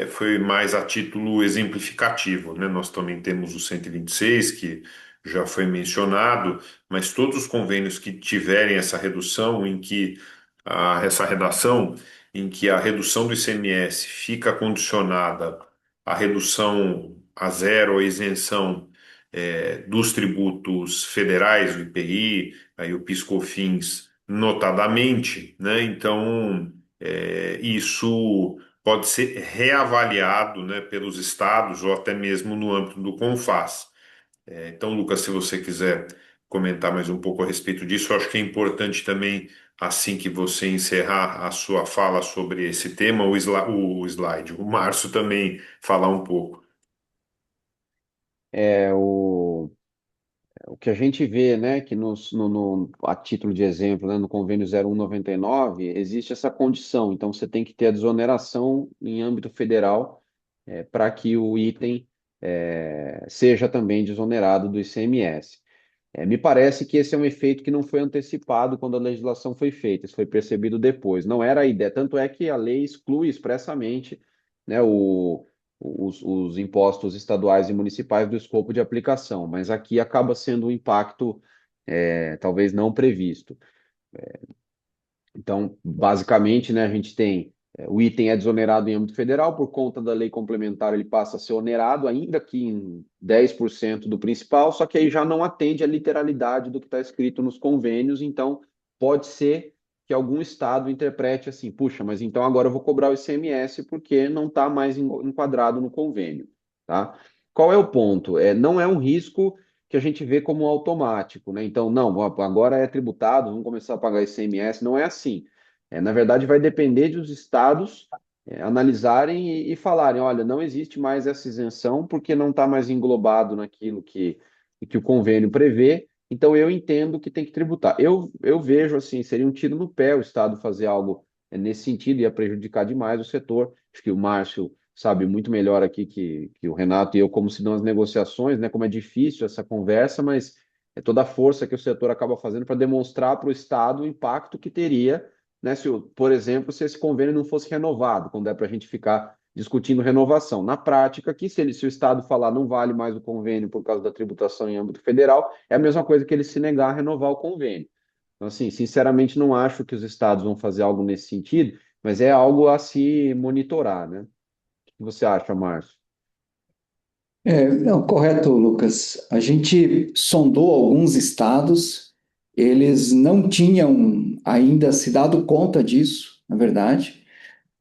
foi mais a título exemplificativo, né? Nós também temos o 126, que já foi mencionado, mas todos os convênios que tiverem essa redução, essa redação, em que a redução do ICMS fica condicionada à redução a zero, a isenção dos tributos federais, o IPI, aí o PIS/COFINS, notadamente, né? Então, isso pode ser reavaliado, né, pelos estados ou até mesmo no âmbito do CONFAS. Então, Lucas, se você quiser comentar mais um pouco a respeito disso, eu acho que é importante também, assim que você encerrar a sua fala sobre esse tema, o Márcio também falar um pouco. É, o que a gente vê, né, que a título de exemplo, né, no convênio 0199, existe essa condição. Então, você tem que ter a desoneração em âmbito federal para que o item seja também desonerado do ICMS. Me parece que esse é um efeito que não foi antecipado quando a legislação foi feita, isso foi percebido depois. Não era a ideia, tanto é que a lei exclui expressamente, né, os impostos estaduais e municipais do escopo de aplicação, mas aqui acaba sendo um impacto talvez não previsto. Então, basicamente, né, a gente tem o item é desonerado em âmbito federal, por conta da lei complementar ele passa a ser onerado, ainda que em 10% do principal, só que aí já não atende à literalidade do que está escrito nos convênios, então pode ser que algum estado interprete assim, puxa, mas então agora eu vou cobrar o ICMS porque não está mais enquadrado no convênio, tá? Qual é o ponto? Não é um risco que a gente vê como automático, né? Então, não, agora é tributado, vamos começar a pagar ICMS. Não é assim. Na verdade, vai depender dos estados analisarem e falarem, olha, não existe mais essa isenção porque não está mais englobado naquilo que o convênio prevê, então eu entendo que tem que tributar. Eu vejo assim, seria um tiro no pé o estado fazer algo nesse sentido, ia prejudicar demais o setor. Acho que o Márcio sabe muito melhor aqui que o Renato e eu como se dão as negociações, né? Como é difícil essa conversa, mas é toda a força que o setor acaba fazendo para demonstrar para o Estado o impacto que teria, né? Por exemplo, se esse convênio não fosse renovado, quando é para a gente ficar discutindo renovação. Na prática, aqui, se o Estado falar não vale mais o convênio por causa da tributação em âmbito federal, é a mesma coisa que ele se negar a renovar o convênio. Então, assim, sinceramente, não acho que os estados vão fazer algo nesse sentido, mas é algo a se monitorar, né? Que você acha, Márcio? Não, correto, Lucas. A gente sondou alguns estados, eles não tinham ainda se dado conta disso, na verdade.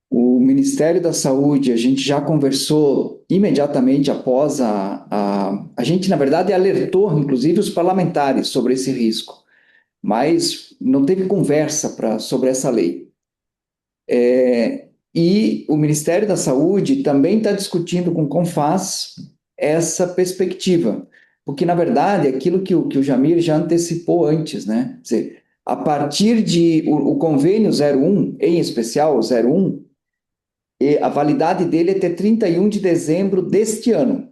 O Ministério da Saúde, a gente já conversou imediatamente após a gente, na verdade, alertou, inclusive, os parlamentares sobre esse risco, mas não teve conversa sobre essa lei. E o Ministério da Saúde também está discutindo com o CONFAS essa perspectiva, porque, na verdade, é aquilo que o Jamir já antecipou antes, né? Quer dizer, a partir de o convênio 01, em especial o 01, a validade dele é até 31 de dezembro deste ano.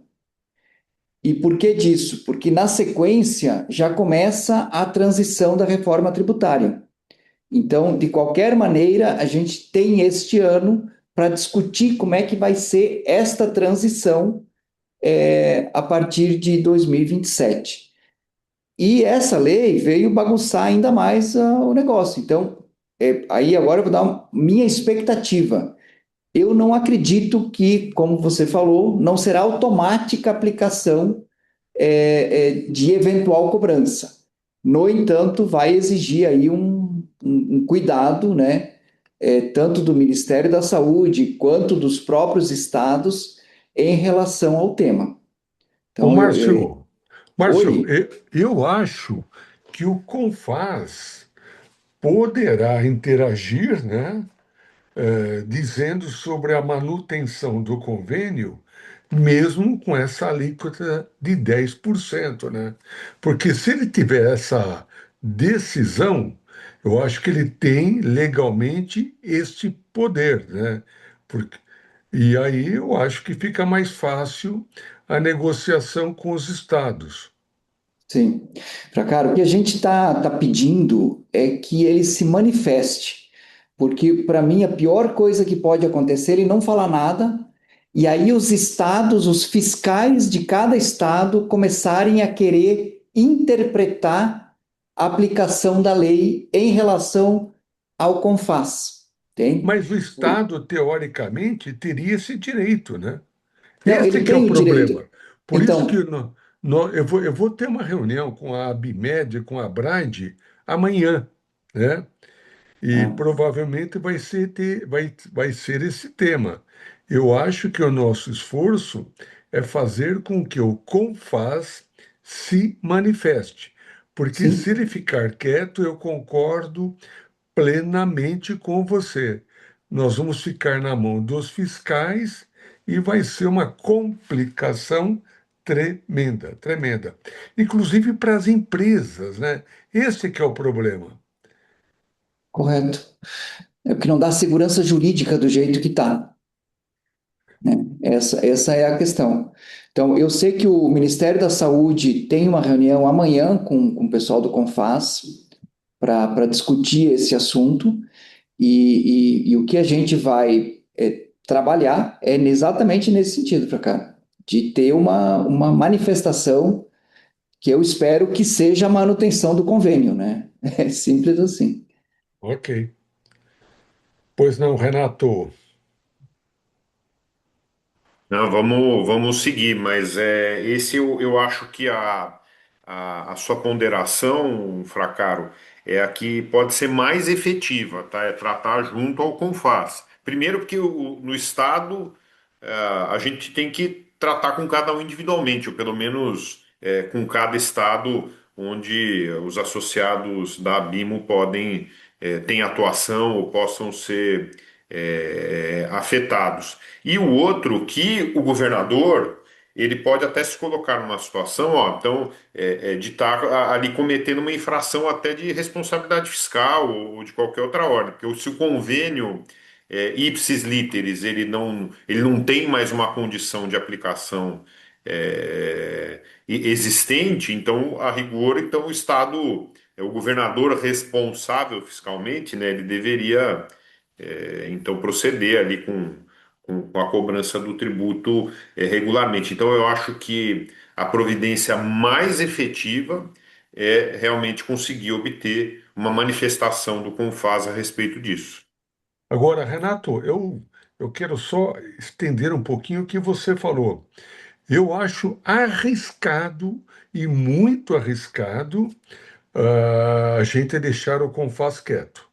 E por que disso? Porque na sequência já começa a transição da reforma tributária. Então, de qualquer maneira, a gente tem este ano para discutir como é que vai ser esta transição a partir de 2027. E essa lei veio bagunçar ainda mais o negócio. Então, aí agora eu vou dar minha expectativa. Eu não acredito que, como você falou, não será automática a aplicação de eventual cobrança. No entanto, vai exigir aí um cuidado, né, tanto do Ministério da Saúde quanto dos próprios estados em relação ao tema. Ô, Então, Márcio, oi, eu acho que o CONFAS poderá interagir, né, dizendo sobre a manutenção do convênio, mesmo com essa alíquota de 10%, né? Porque se ele tiver essa decisão, eu acho que ele tem legalmente este poder, né? Porque, e aí eu acho que fica mais fácil a negociação com os estados. sim. Para cara, o que a gente tá pedindo é que ele se manifeste, porque para mim a pior coisa que pode acontecer é ele não falar nada, e aí os estados, os fiscais de cada estado começarem a querer interpretar a aplicação da lei em relação ao CONFAS, tem? Mas o estado, teoricamente, teria esse direito, né? Não, Esse ele que é o tem o direito. problema. Por isso que Então, eu vou ter uma reunião com a Abimed, com a Bride, amanhã, né? E ah, provavelmente vai ser esse tema. Eu acho que o nosso esforço é fazer com que o CONFAS se manifeste. Porque se sim, ele ficar quieto, eu concordo plenamente com você. Nós vamos ficar na mão dos fiscais e vai ser uma complicação tremenda, tremenda. Inclusive para as empresas, né? Esse que é o problema. correto. É o que não dá segurança jurídica do jeito que está, né? Essa é a questão. Então, eu sei que o Ministério da Saúde tem uma reunião amanhã com o pessoal do CONFAS para discutir esse assunto e o que a gente vai trabalhar é exatamente nesse sentido, para cá, de ter uma manifestação que eu espero que seja a manutenção do convênio, né? É simples assim. Ok. Pois não, Renato. Não, vamos seguir, mas esse eu acho que a sua ponderação, Fracaro, é a que pode ser mais efetiva, tá? É tratar junto ao CONFAS. Primeiro, porque no Estado a gente tem que tratar com cada um individualmente, ou pelo menos com cada estado onde os associados da ABIMO podem têm atuação ou possam ser afetados. E o outro, que o governador ele pode até se colocar numa situação, ó, então, de estar ali cometendo uma infração até de responsabilidade fiscal ou de qualquer outra ordem, porque se o convênio ipsis literis ele não tem mais uma condição de aplicação existente, então, a rigor, então o Estado, o governador responsável fiscalmente, né, ele deveria então proceder ali com a cobrança do tributo regularmente. Então eu acho que a providência mais efetiva é realmente conseguir obter uma manifestação do CONFAS a respeito disso. Agora, Renato, eu quero só estender um pouquinho o que você falou. Eu acho arriscado e muito arriscado a gente deixar o Confaz quieto.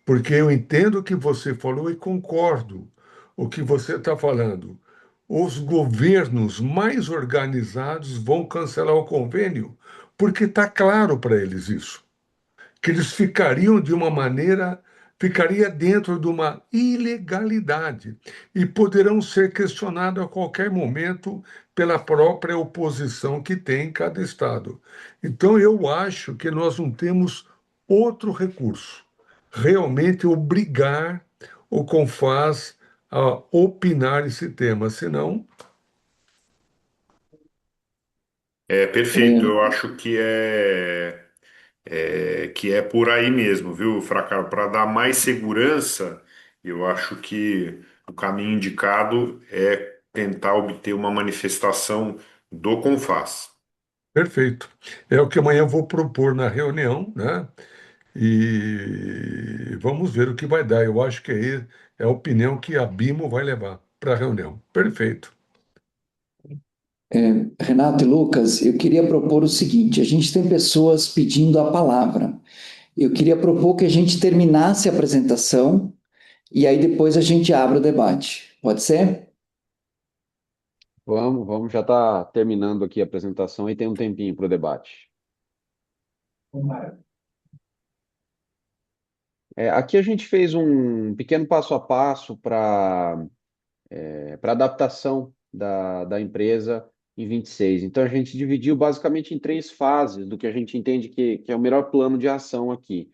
Porque eu entendo o que você falou e concordo o que você está falando. Os governos mais organizados vão cancelar o convênio, porque está claro para eles isso, que eles ficariam de uma maneira, ficaria dentro de uma ilegalidade e poderão ser questionados a qualquer momento pela própria oposição que tem em cada estado. Então eu acho que nós não temos outro recurso, realmente obrigar o Confaz a opinar esse tema, senão É perfeito, eu acho que é por aí mesmo, viu, Fracaro? Para dar mais segurança, eu acho que o caminho indicado é tentar obter uma manifestação do CONFAS. Perfeito. É o que amanhã eu vou propor na reunião, né? E vamos ver o que vai dar. Eu acho que é a opinião que a BIMO vai levar para a reunião. Perfeito. Renato e Lucas, eu queria propor o seguinte: a gente tem pessoas pedindo a palavra. Eu queria propor que a gente terminasse a apresentação e aí depois a gente abre o debate. Pode ser? Vamos, já está terminando aqui a apresentação e tem um tempinho para o debate. Aqui a gente fez um pequeno passo a passo para adaptação da empresa em 26. Então, a gente dividiu basicamente em três fases do que a gente entende que é o melhor plano de ação aqui.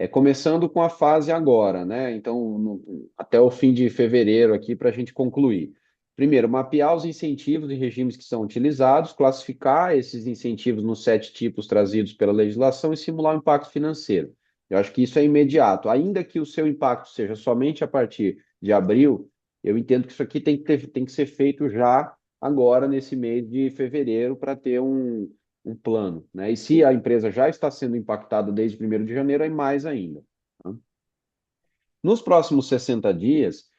Começando com a fase agora, né? Então, até o fim de fevereiro aqui, para a gente concluir. Primeiro, mapear os incentivos e regimes que são utilizados, classificar esses incentivos nos 7 tipos trazidos pela legislação e simular o impacto financeiro. Eu acho que isso é imediato. Ainda que o seu impacto seja somente a partir de abril, eu entendo que isso aqui tem que ser feito já agora, nesse mês de fevereiro, para ter um plano, né? E se a empresa já está sendo impactada desde 1º de janeiro, é mais ainda. Tá? Nos próximos 60 dias,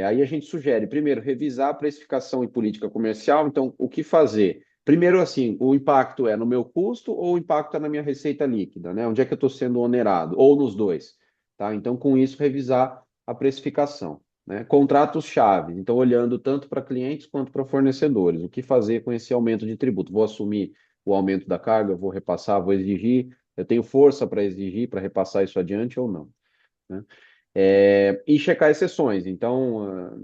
aí a gente sugere, primeiro, revisar a precificação e política comercial. Então, o que fazer? Primeiro, assim, o impacto é no meu custo ou o impacto é na minha receita líquida, né? Onde é que eu estou sendo onerado? Ou nos dois, tá? Então, com isso, revisar a precificação, né? Contratos-chave. Então, olhando tanto para clientes quanto para fornecedores. O que fazer com esse aumento de tributo? Vou assumir o aumento da carga, vou repassar, vou exigir. Eu tenho força para exigir, para repassar isso adiante ou não, né? E checar exceções. Então,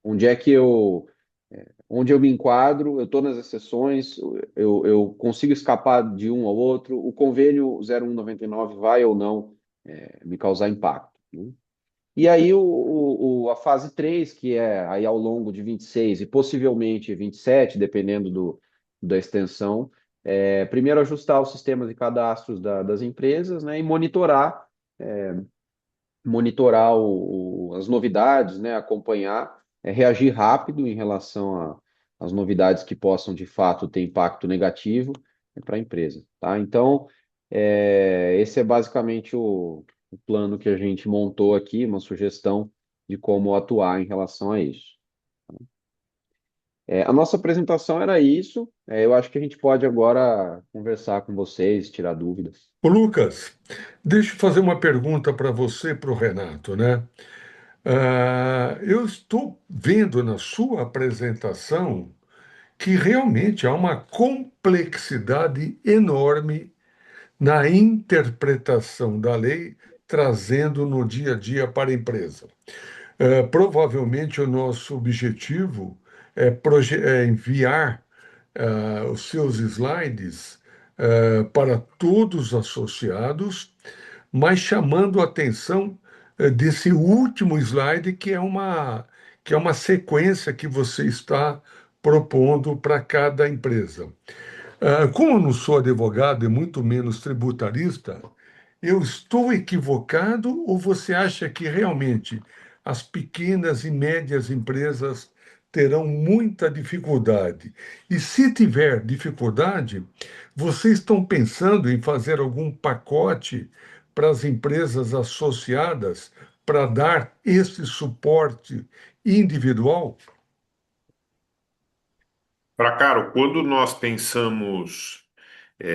onde é que onde eu me enquadro, eu estou nas exceções, eu consigo escapar de um ao outro, o convênio 0199 vai ou não me causar impacto, né? E aí a fase 3 que é aí ao longo de 26 e possivelmente 27, dependendo da extensão, primeiro ajustar os sistemas de cadastros das empresas, né, e monitorar as novidades, né, acompanhar, reagir rápido em relação às novidades que possam, de fato, ter impacto negativo para a empresa, tá? Então, esse é basicamente o plano que a gente montou aqui, uma sugestão de como atuar em relação a isso. A nossa apresentação era isso. Eu acho que a gente pode agora conversar com vocês, tirar dúvidas. Ô, Lucas, deixa eu fazer uma pergunta para você e para o Renato, né? Eu estou vendo na sua apresentação que realmente há uma complexidade enorme na interpretação da lei, trazendo no dia a dia para a empresa. Provavelmente o nosso objetivo é enviar os seus slides para todos os associados, mas chamando a atenção desse último slide, que é uma sequência que você está propondo para cada empresa. Como eu não sou advogado e muito menos tributarista, eu estou equivocado ou você acha que realmente as pequenas e médias empresas terão muita dificuldade? E se tiver dificuldade, vocês estão pensando em fazer algum pacote para as empresas associadas para dar esse suporte individual? Para Caro, quando nós pensamos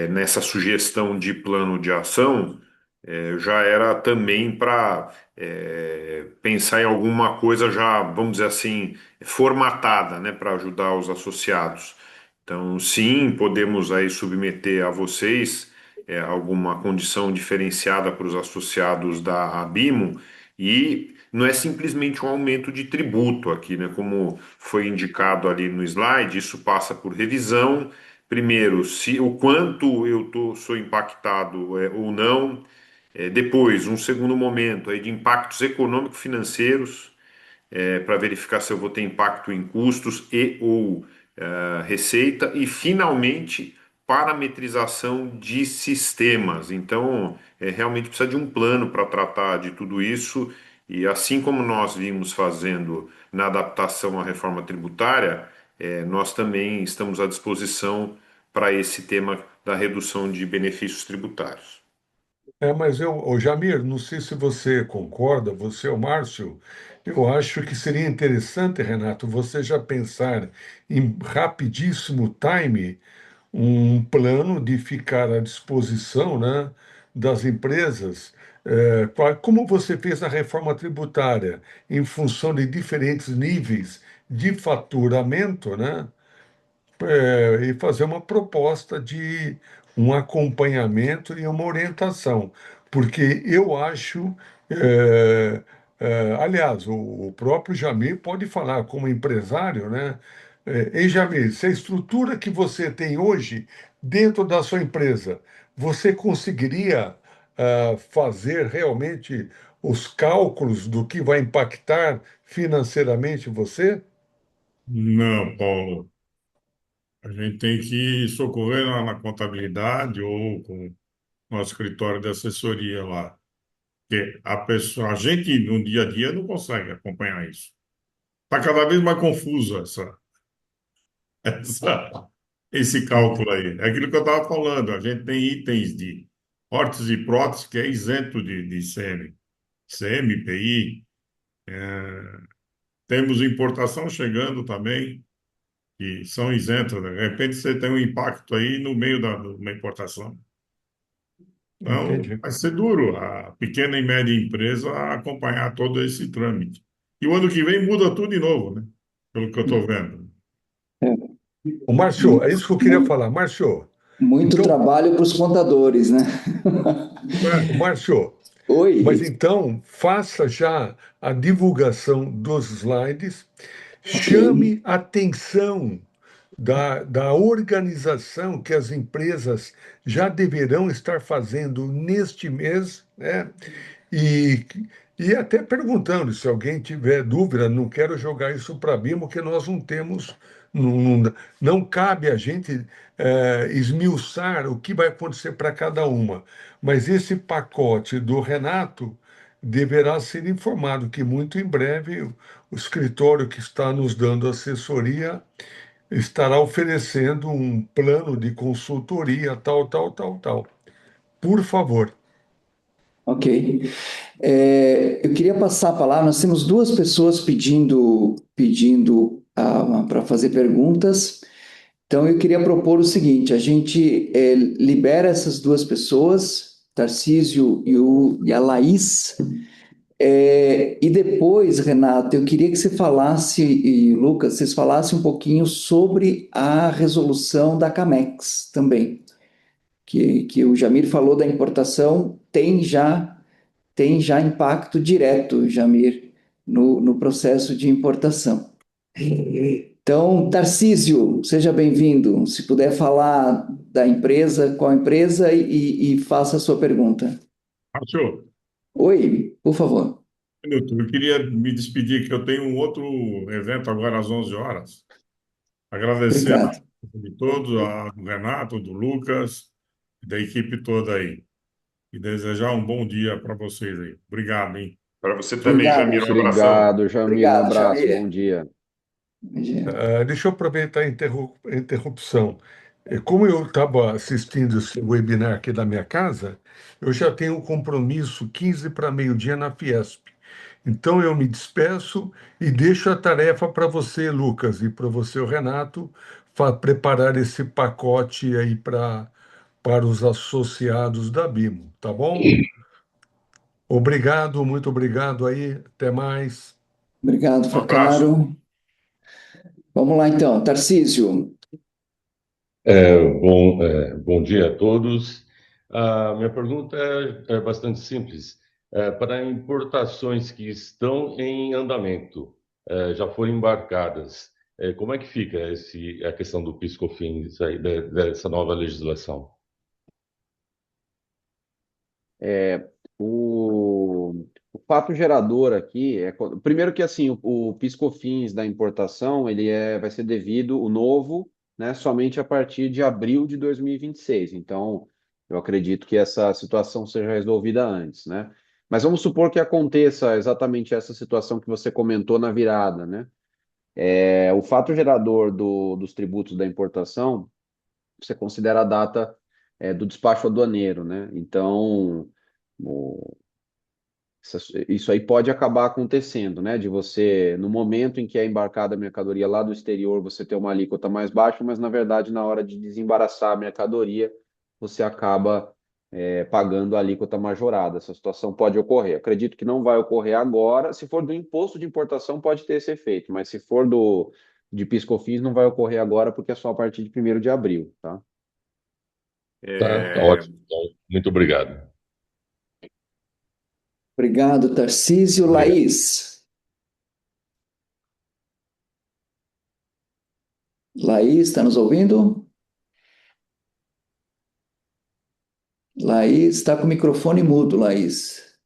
nessa sugestão de plano de ação, já era também para pensar em alguma coisa já, vamos dizer assim, formatada, né, para ajudar os associados. Então, sim, podemos aí submeter a vocês alguma condição diferenciada para os associados da Abimo e não é simplesmente um aumento de tributo aqui, né? Como foi indicado ali no slide, isso passa por revisão. Primeiro, se o quanto sou impactado ou não. Depois, um segundo momento aí de impactos econômico-financeiros, para verificar se eu vou ter impacto em custos e ou receita e, finalmente, parametrização de sistemas. Então, realmente precisa de um plano para tratar de tudo isso. E assim como nós vimos fazendo na adaptação à reforma tributária, nós também estamos à disposição para esse tema da redução de benefícios tributários. Mas ô Jamir, não sei se você concorda, você ou Márcio, eu acho que seria interessante, Renato, você já pensar em rapidíssimo time um plano de ficar à disposição, né, das empresas, como você fez na reforma tributária, em função de diferentes níveis de faturamento, né? E fazer uma proposta de um acompanhamento e uma orientação, porque eu acho, é, aliás, o próprio Jamil pode falar como empresário, né? Ei, Jamil, se a estrutura que você tem hoje dentro da sua empresa, você conseguiria fazer realmente os cálculos do que vai impactar financeiramente você? Não, Paulo. A gente tem que socorrer na contabilidade ou com o nosso escritório de assessoria lá. Porque a gente no dia a dia não consegue acompanhar isso. Está cada vez mais confuso essa, esse cálculo aí. É aquilo que eu estava falando. A gente tem itens de órteses e próteses que é isento de ICM, ICM, IPI. Temos importação chegando também, que são isentos. De repente você tem um impacto aí no meio de uma importação. Então, Entendi. vai ser duro a pequena e média empresa acompanhar todo esse trâmite. E o ano que vem muda tudo de novo, né? Pelo que eu estou vendo. O Márcio, é Muito, isso que eu queria muito, falar. Márcio, muito então, trabalho para os contadores, né? o Márcio, mas Oi, então faça já a divulgação dos slides, ok, chame a atenção da organização que as empresas já deverão estar fazendo neste mês, né? E, e até perguntando se alguém tiver dúvida, não quero jogar isso para Bimo, que nós não temos, não cabe a gente esmiuçar o que vai acontecer para cada uma. Mas esse pacote do Renato deverá ser informado que muito em breve o escritório que está nos dando assessoria estará oferecendo um plano de consultoria, tal, tal, tal, tal. Por favor. ok. Eu queria passar a palavra. Nós temos duas pessoas pedindo para fazer perguntas. Então, eu queria propor o seguinte: a gente libera essas duas pessoas, Tarcísio e a Laís. E depois, Renato, eu queria que você falasse, e Lucas, vocês falassem um pouquinho sobre a resolução da Camex também, que o Jamir falou da importação, tem já impacto direto, Jamir, no processo de importação. Então, Tarcísio, seja bem-vindo. Se puder falar da empresa, qual empresa, e faça a sua pergunta. Márcio, Oi, por favor. um minuto. Eu queria me despedir, que eu tenho um outro evento agora às 11 horas. Agradecer a Obrigado. presença de todos, do Renato, do Lucas, da equipe toda aí. E desejar um bom dia para vocês aí. Obrigado, hein? Para você também, Obrigado. Jamil, um abração. Obrigado, Jamil. Um Obrigado, abraço, bom Jamir. dia. Bom dia. Deixa eu aproveitar a interrupção. Como eu estava assistindo esse webinar aqui da minha casa, eu já tenho um compromisso 15 para meio-dia na Fiesp. Então eu me despeço e deixo a tarefa para você, Lucas, e para você, o Renato, preparar esse pacote aí para os associados da Bimo, tá bom? Obrigado, muito obrigado aí, até mais. Obrigado, Um abraço. Facaro. Vamos lá, então. Tarcísio, Bom dia a todos. A minha pergunta é bastante simples. Para importações que estão em andamento, já foram embarcadas, como é que fica a questão do PIS/COFINS aí, dessa nova legislação? É, o fato gerador aqui primeiro que assim o PIS/COFINS da importação vai ser devido o novo, né, somente a partir de abril de 2026. Então, eu acredito que essa situação seja resolvida antes, né? Mas vamos supor que aconteça exatamente essa situação que você comentou na virada, né? O fato gerador dos tributos da importação, você considera a data do despacho aduaneiro, né? Então, o- isso aí pode acabar acontecendo, né? De você, no momento em que é embarcada a mercadoria lá do exterior, você ter uma alíquota mais baixa, mas na verdade, na hora de desembaraçar a mercadoria, você acaba pagando a alíquota majorada. Essa situação pode ocorrer. Acredito que não vai ocorrer agora. Se for do imposto de importação, pode ter esse efeito, mas se for de PIS/COFINS, não vai ocorrer agora, porque é só a partir de 1º de abril, tá? Tá ótimo. Então, muito obrigado. Obrigado, Tarcísio. Obrigado. Laís. Laís, está nos ouvindo? Laís, está com o microfone mudo, Laís.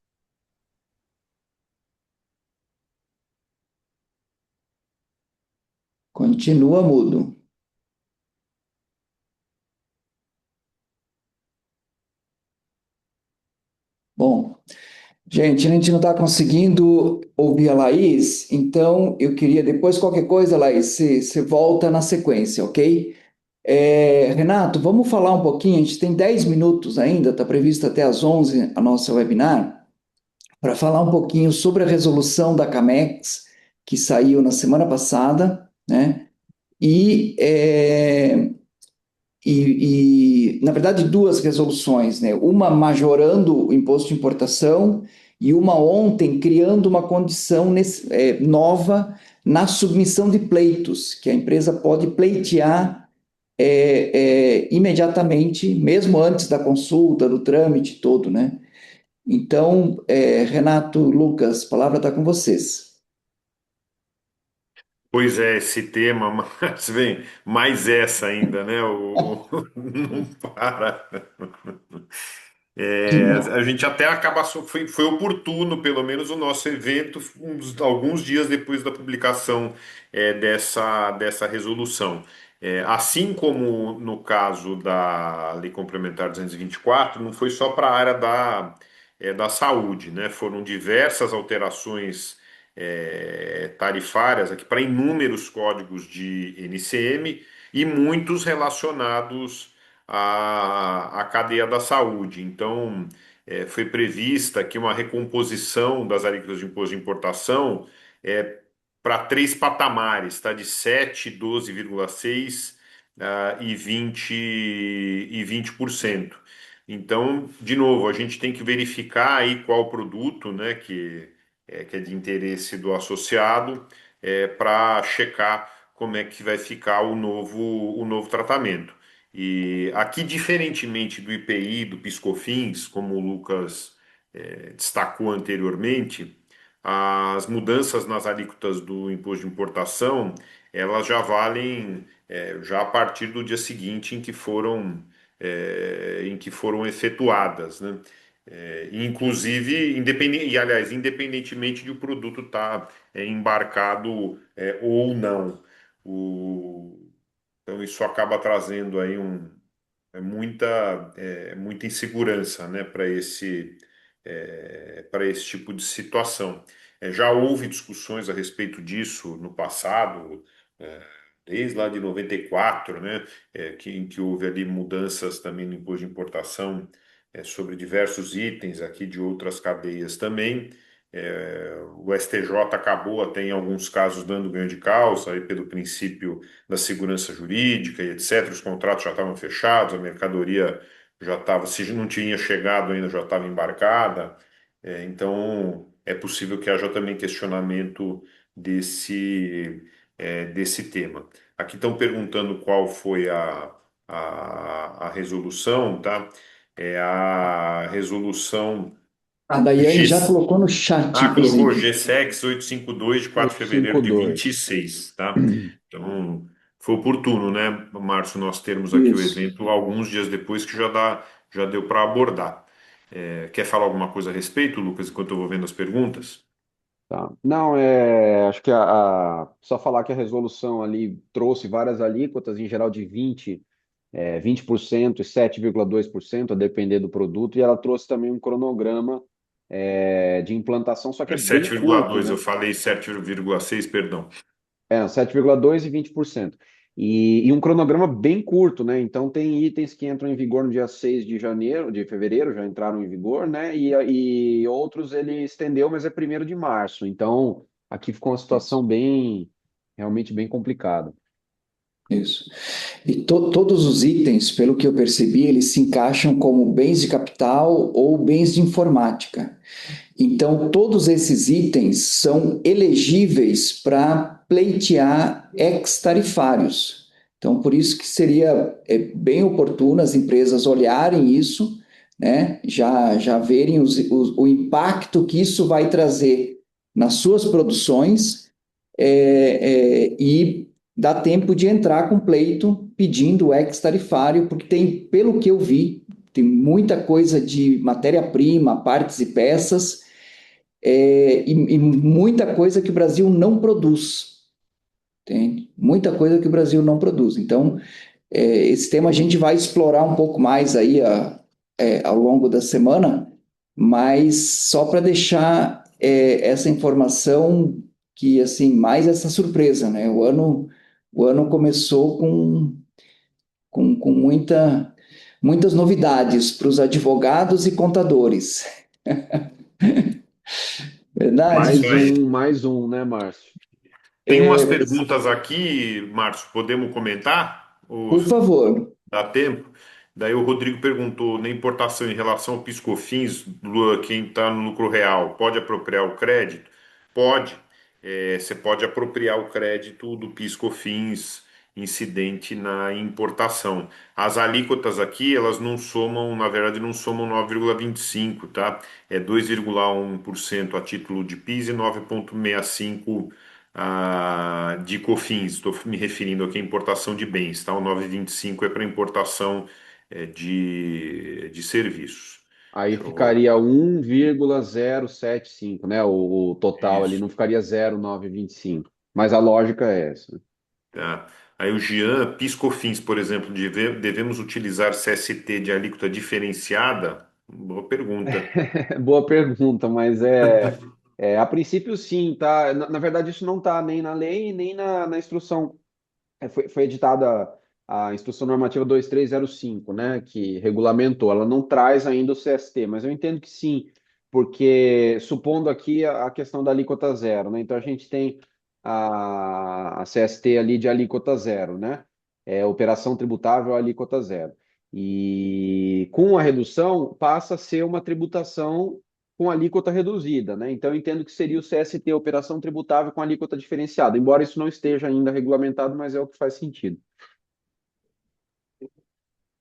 Continua mudo. Bom, gente, a gente não está conseguindo ouvir a Laís, então eu queria, depois qualquer coisa, Laís, você volta na sequência, ok? Renato, vamos falar um pouquinho, a gente tem 10 minutos ainda, está previsto até às 11 a nossa webinar, para falar um pouquinho sobre a resolução da Camex, que saiu na semana passada, né? E, é, na verdade, duas resoluções, né? Uma majorando o imposto de importação e uma ontem criando uma condição nova na submissão de pleitos, que a empresa pode pleitear imediatamente, mesmo antes da consulta, do trâmite todo, né? Então, Renato, Lucas, a palavra está com vocês. Pois é, esse tema, mas vem, mais essa ainda, né? Não para. A gente até acaba, foi oportuno, pelo menos o nosso evento, alguns dias depois da publicação dessa resolução. Assim como no caso da Lei Complementar 224, não foi só para a área da saúde, né? Foram diversas alterações tarifárias aqui para inúmeros códigos de NCM e muitos relacionados à cadeia da saúde. Então, foi prevista aqui uma recomposição das alíquotas de imposto de importação para três patamares, tá? De 7, 12,6 e 20%. Então, de novo, a gente tem que verificar aí qual produto, né, que é de interesse do associado, para checar como é que vai ficar o novo tratamento. E aqui, diferentemente do IPI, do PIS/COFINS, como o Lucas destacou anteriormente, as mudanças nas alíquotas do imposto de importação, elas já valem já a partir do dia seguinte em que foram efetuadas, né? Inclusive, independentemente de o produto estar embarcado ou não. Então, isso acaba trazendo aí muita insegurança, né, para esse tipo de situação. Já houve discussões a respeito disso no passado, é, desde lá de 94, né, em que houve ali mudanças também no imposto de importação sobre diversos itens aqui de outras cadeias também. O STJ acabou até em alguns casos dando ganho de causa aí pelo princípio da segurança jurídica e etc. Os contratos já estavam fechados, a mercadoria já estava, se não tinha chegado ainda, já estava embarcada. Então, é possível que haja também questionamento desse tema. Aqui estão perguntando qual foi a resolução, tá? É a resolução A Daiane já G. colocou no chat, Colocou inclusive. GSEX 852 de 4 de fevereiro de 852. 26, tá? Então, foi oportuno, né, Márcio, nós termos aqui o Isso. evento alguns dias depois que já deu para abordar. Quer falar alguma coisa a respeito, Lucas, enquanto eu vou vendo as perguntas? Tá. Não, acho que só falar que a resolução ali trouxe várias alíquotas, em geral de 20% e 7,2%, a depender do produto, e ela trouxe também um cronograma de implantação, só que É é bem curto, 7,2, eu né? falei 7,6, perdão. 7,2% e 20%. E um cronograma bem curto, né? Então tem itens que entram em vigor no dia 6 de janeiro, de fevereiro, já entraram em vigor, né? E outros ele estendeu, mas é 1º de março. Então aqui ficou uma situação realmente bem complicada. Isso. E todos os itens, pelo que eu percebi, eles se encaixam como bens de capital ou bens de informática. Então, todos esses itens são elegíveis para pleitear ex-tarifários. Então, por isso que seria bem oportuno as empresas olharem isso, né? Já verem o impacto que isso vai trazer nas suas produções, e dá tempo de entrar com pleito pedindo o ex-tarifário, porque tem, pelo que eu vi, tem muita coisa de matéria-prima, partes e peças, e muita coisa que o Brasil não produz. Tem muita coisa que o Brasil não produz. Então, esse tema a gente vai explorar um pouco mais aí ao longo da semana, mas só para deixar essa informação que, assim, mais essa surpresa, né? O ano começou com muitas novidades para os advogados e contadores. Isso Mais Verdade? aí. um, né, Márcio? Tem umas É, perguntas aqui, Márcio, podemos comentar? Ou por favor. dá tempo? Daí o Rodrigo perguntou, na importação em relação ao PiscoFins, quem está no lucro real, pode apropriar o crédito? Pode. Você pode apropriar o crédito do PiscoFins incidente na importação. As alíquotas aqui, elas não somam, na verdade, não somam 9,25, tá? É 2,1% a título de PIS e 9,65 de COFINS. Estou me referindo aqui à importação de bens, tá? O 9,25 é para importação de serviços. Aí Deixa eu... ficaria 1,075, né? O total ali Isso. não ficaria 0,925. Mas a lógica é essa. Tá? Aí o Jean, PiscoFins, por exemplo, devemos utilizar CST de alíquota diferenciada? Boa pergunta. Boa pergunta, mas a princípio sim, tá? Na verdade, isso não está nem na lei nem na instrução. Foi editada a Instrução Normativa 2305, né, que regulamentou. Ela não traz ainda o CST, mas eu entendo que sim, porque supondo aqui a questão da alíquota zero, né? Então a gente tem a CST ali de alíquota zero, né? Operação tributável alíquota zero. E com a redução passa a ser uma tributação com alíquota reduzida, né? Então eu entendo que seria o CST, operação tributável com alíquota diferenciada, embora isso não esteja ainda regulamentado, mas é o que faz sentido.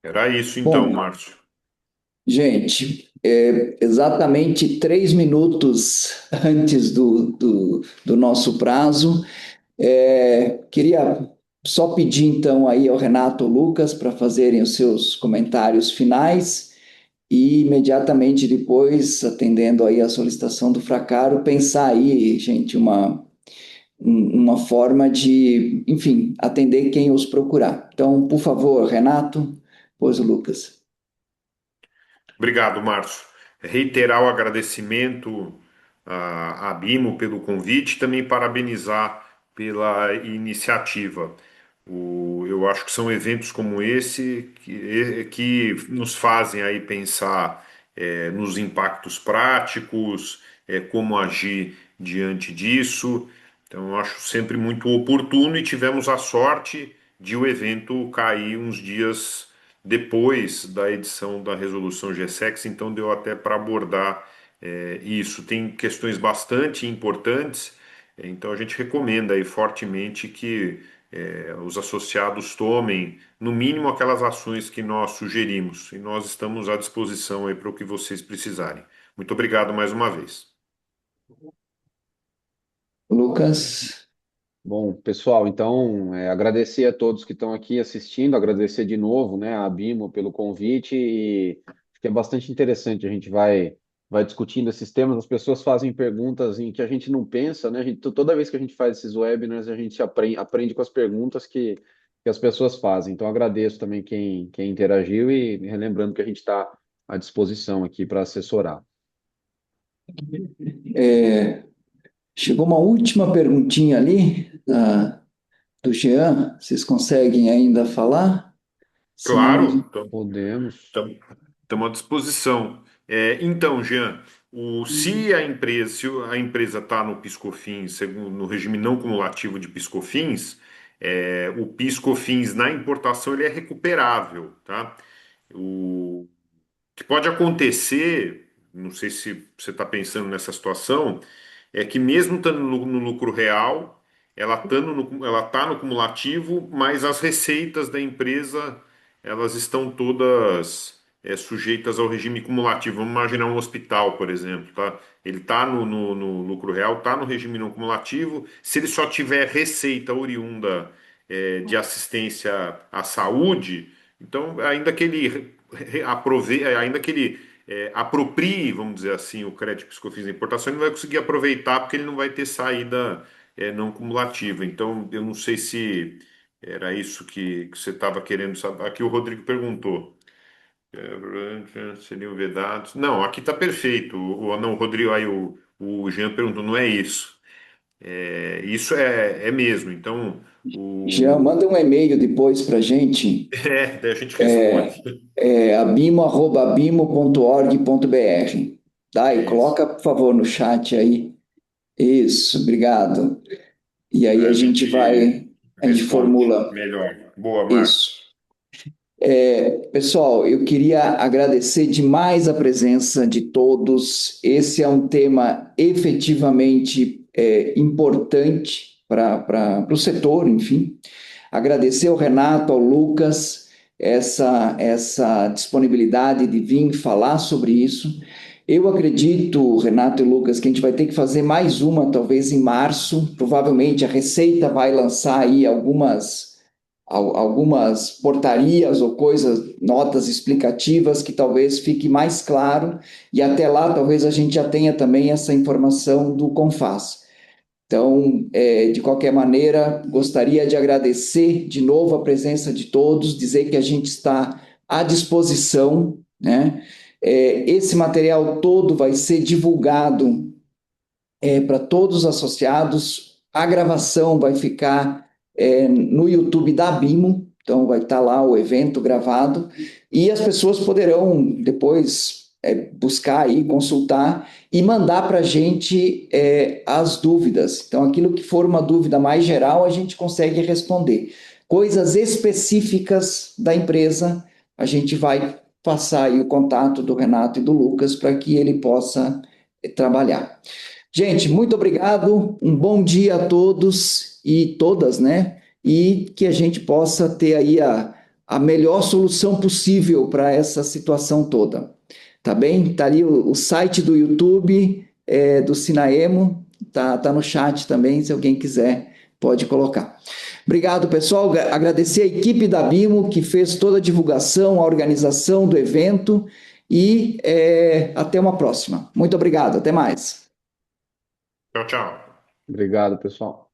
Era isso então, Bom, Márcio. gente, exatamente 3 minutos antes do nosso prazo, queria só pedir então aí ao Renato ou Lucas para fazerem os seus comentários finais e imediatamente depois, atendendo aí a solicitação do Fracaro, pensar aí, gente, uma forma de, enfim, atender quem os procurar. Então, por favor, Renato, pois o Lucas. Obrigado, Márcio. Reiterar o agradecimento à Bimo pelo convite e também parabenizar pela iniciativa. Eu acho que são eventos como esse que nos fazem aí pensar nos impactos práticos, como agir diante disso. Então, eu acho sempre muito oportuno e tivemos a sorte de o evento cair uns dias depois da edição da resolução GSEX, então deu até para abordar isso. Tem questões bastante importantes, então a gente recomenda aí fortemente que os associados tomem, no mínimo, aquelas ações que nós sugerimos, e nós estamos à disposição aí para o que vocês precisarem. Muito obrigado mais uma vez. Lucas, Bom, pessoal, então, agradecer a todos que estão aqui assistindo, agradecer de novo, né, a Bimo pelo convite e que é bastante interessante. A gente vai discutindo esses temas, as pessoas fazem perguntas em que a gente não pensa, né? Toda vez que a gente faz esses webinars, a gente aprende com as perguntas que as pessoas fazem. Então, agradeço também quem interagiu e relembrando que a gente está à disposição aqui para assessorar. Chegou uma última perguntinha ali, do Jean. Vocês conseguem ainda falar? Senão, Claro, Podemos. estamos à disposição. Então, Jean, se a empresa está no PIS/COFINS, no regime não cumulativo de PIS/COFINS, o PIS/COFINS na importação ele é recuperável, tá? O que pode acontecer, não sei se você está pensando nessa situação, é que mesmo estando no lucro real, ela tá no cumulativo, mas as receitas da empresa elas estão todas sujeitas ao regime cumulativo. Vamos imaginar um hospital, por exemplo, tá? Ele está no lucro real, está no regime não cumulativo. Se ele só tiver receita oriunda de assistência à saúde, então ainda que ele ainda que ele aproprie, vamos dizer assim, o crédito PIS/COFINS da importação, ele não vai conseguir aproveitar porque ele não vai ter saída não cumulativa. Então, eu não sei se era isso que você estava querendo saber. Aqui o Rodrigo perguntou. Seriam vedados? Não, aqui está perfeito. Não, o Rodrigo, aí o Jean perguntou, não é isso. Isso é mesmo. Então, Jean, manda um e-mail depois para a gente, daí a gente responde. abimo@abimo.org.br. Tá? E Isso. coloca, por favor, no chat aí. Isso, obrigado. E aí Aí a a gente gente a gente responde formula melhor. Boa, Marcos. isso. Pessoal, eu queria agradecer demais a presença de todos. Esse é um tema efetivamente importante para o setor, enfim. Agradecer ao Renato, ao Lucas, essa disponibilidade de vir falar sobre isso. Eu acredito, Renato e Lucas, que a gente vai ter que fazer mais uma, talvez em março. Provavelmente a Receita vai lançar aí algumas portarias ou coisas, notas explicativas que talvez fique mais claro, e até lá talvez a gente já tenha também essa informação do CONFAS. Então, de qualquer maneira, gostaria de agradecer de novo a presença de todos, dizer que a gente está à disposição, né? Esse material todo vai ser divulgado para todos os associados. A gravação vai ficar no YouTube da Bimo, então vai estar lá o evento gravado, e as pessoas poderão depois buscar aí, consultar e mandar para a gente as dúvidas. Então, aquilo que for uma dúvida mais geral, a gente consegue responder. Coisas específicas da empresa, a gente vai passar aí o contato do Renato e do Lucas para que ele possa trabalhar. Gente, muito obrigado, um bom dia a todos e todas, né? E que a gente possa ter aí a melhor solução possível para essa situação toda. Tá bem? Tá ali o site do YouTube do Sinaemo, tá no chat também, se alguém quiser, pode colocar. Obrigado, pessoal. Agradecer a equipe da Bimo que fez toda a divulgação, a organização do evento e até uma próxima. Muito obrigado, até mais. Tchau, tchau. Obrigado, pessoal.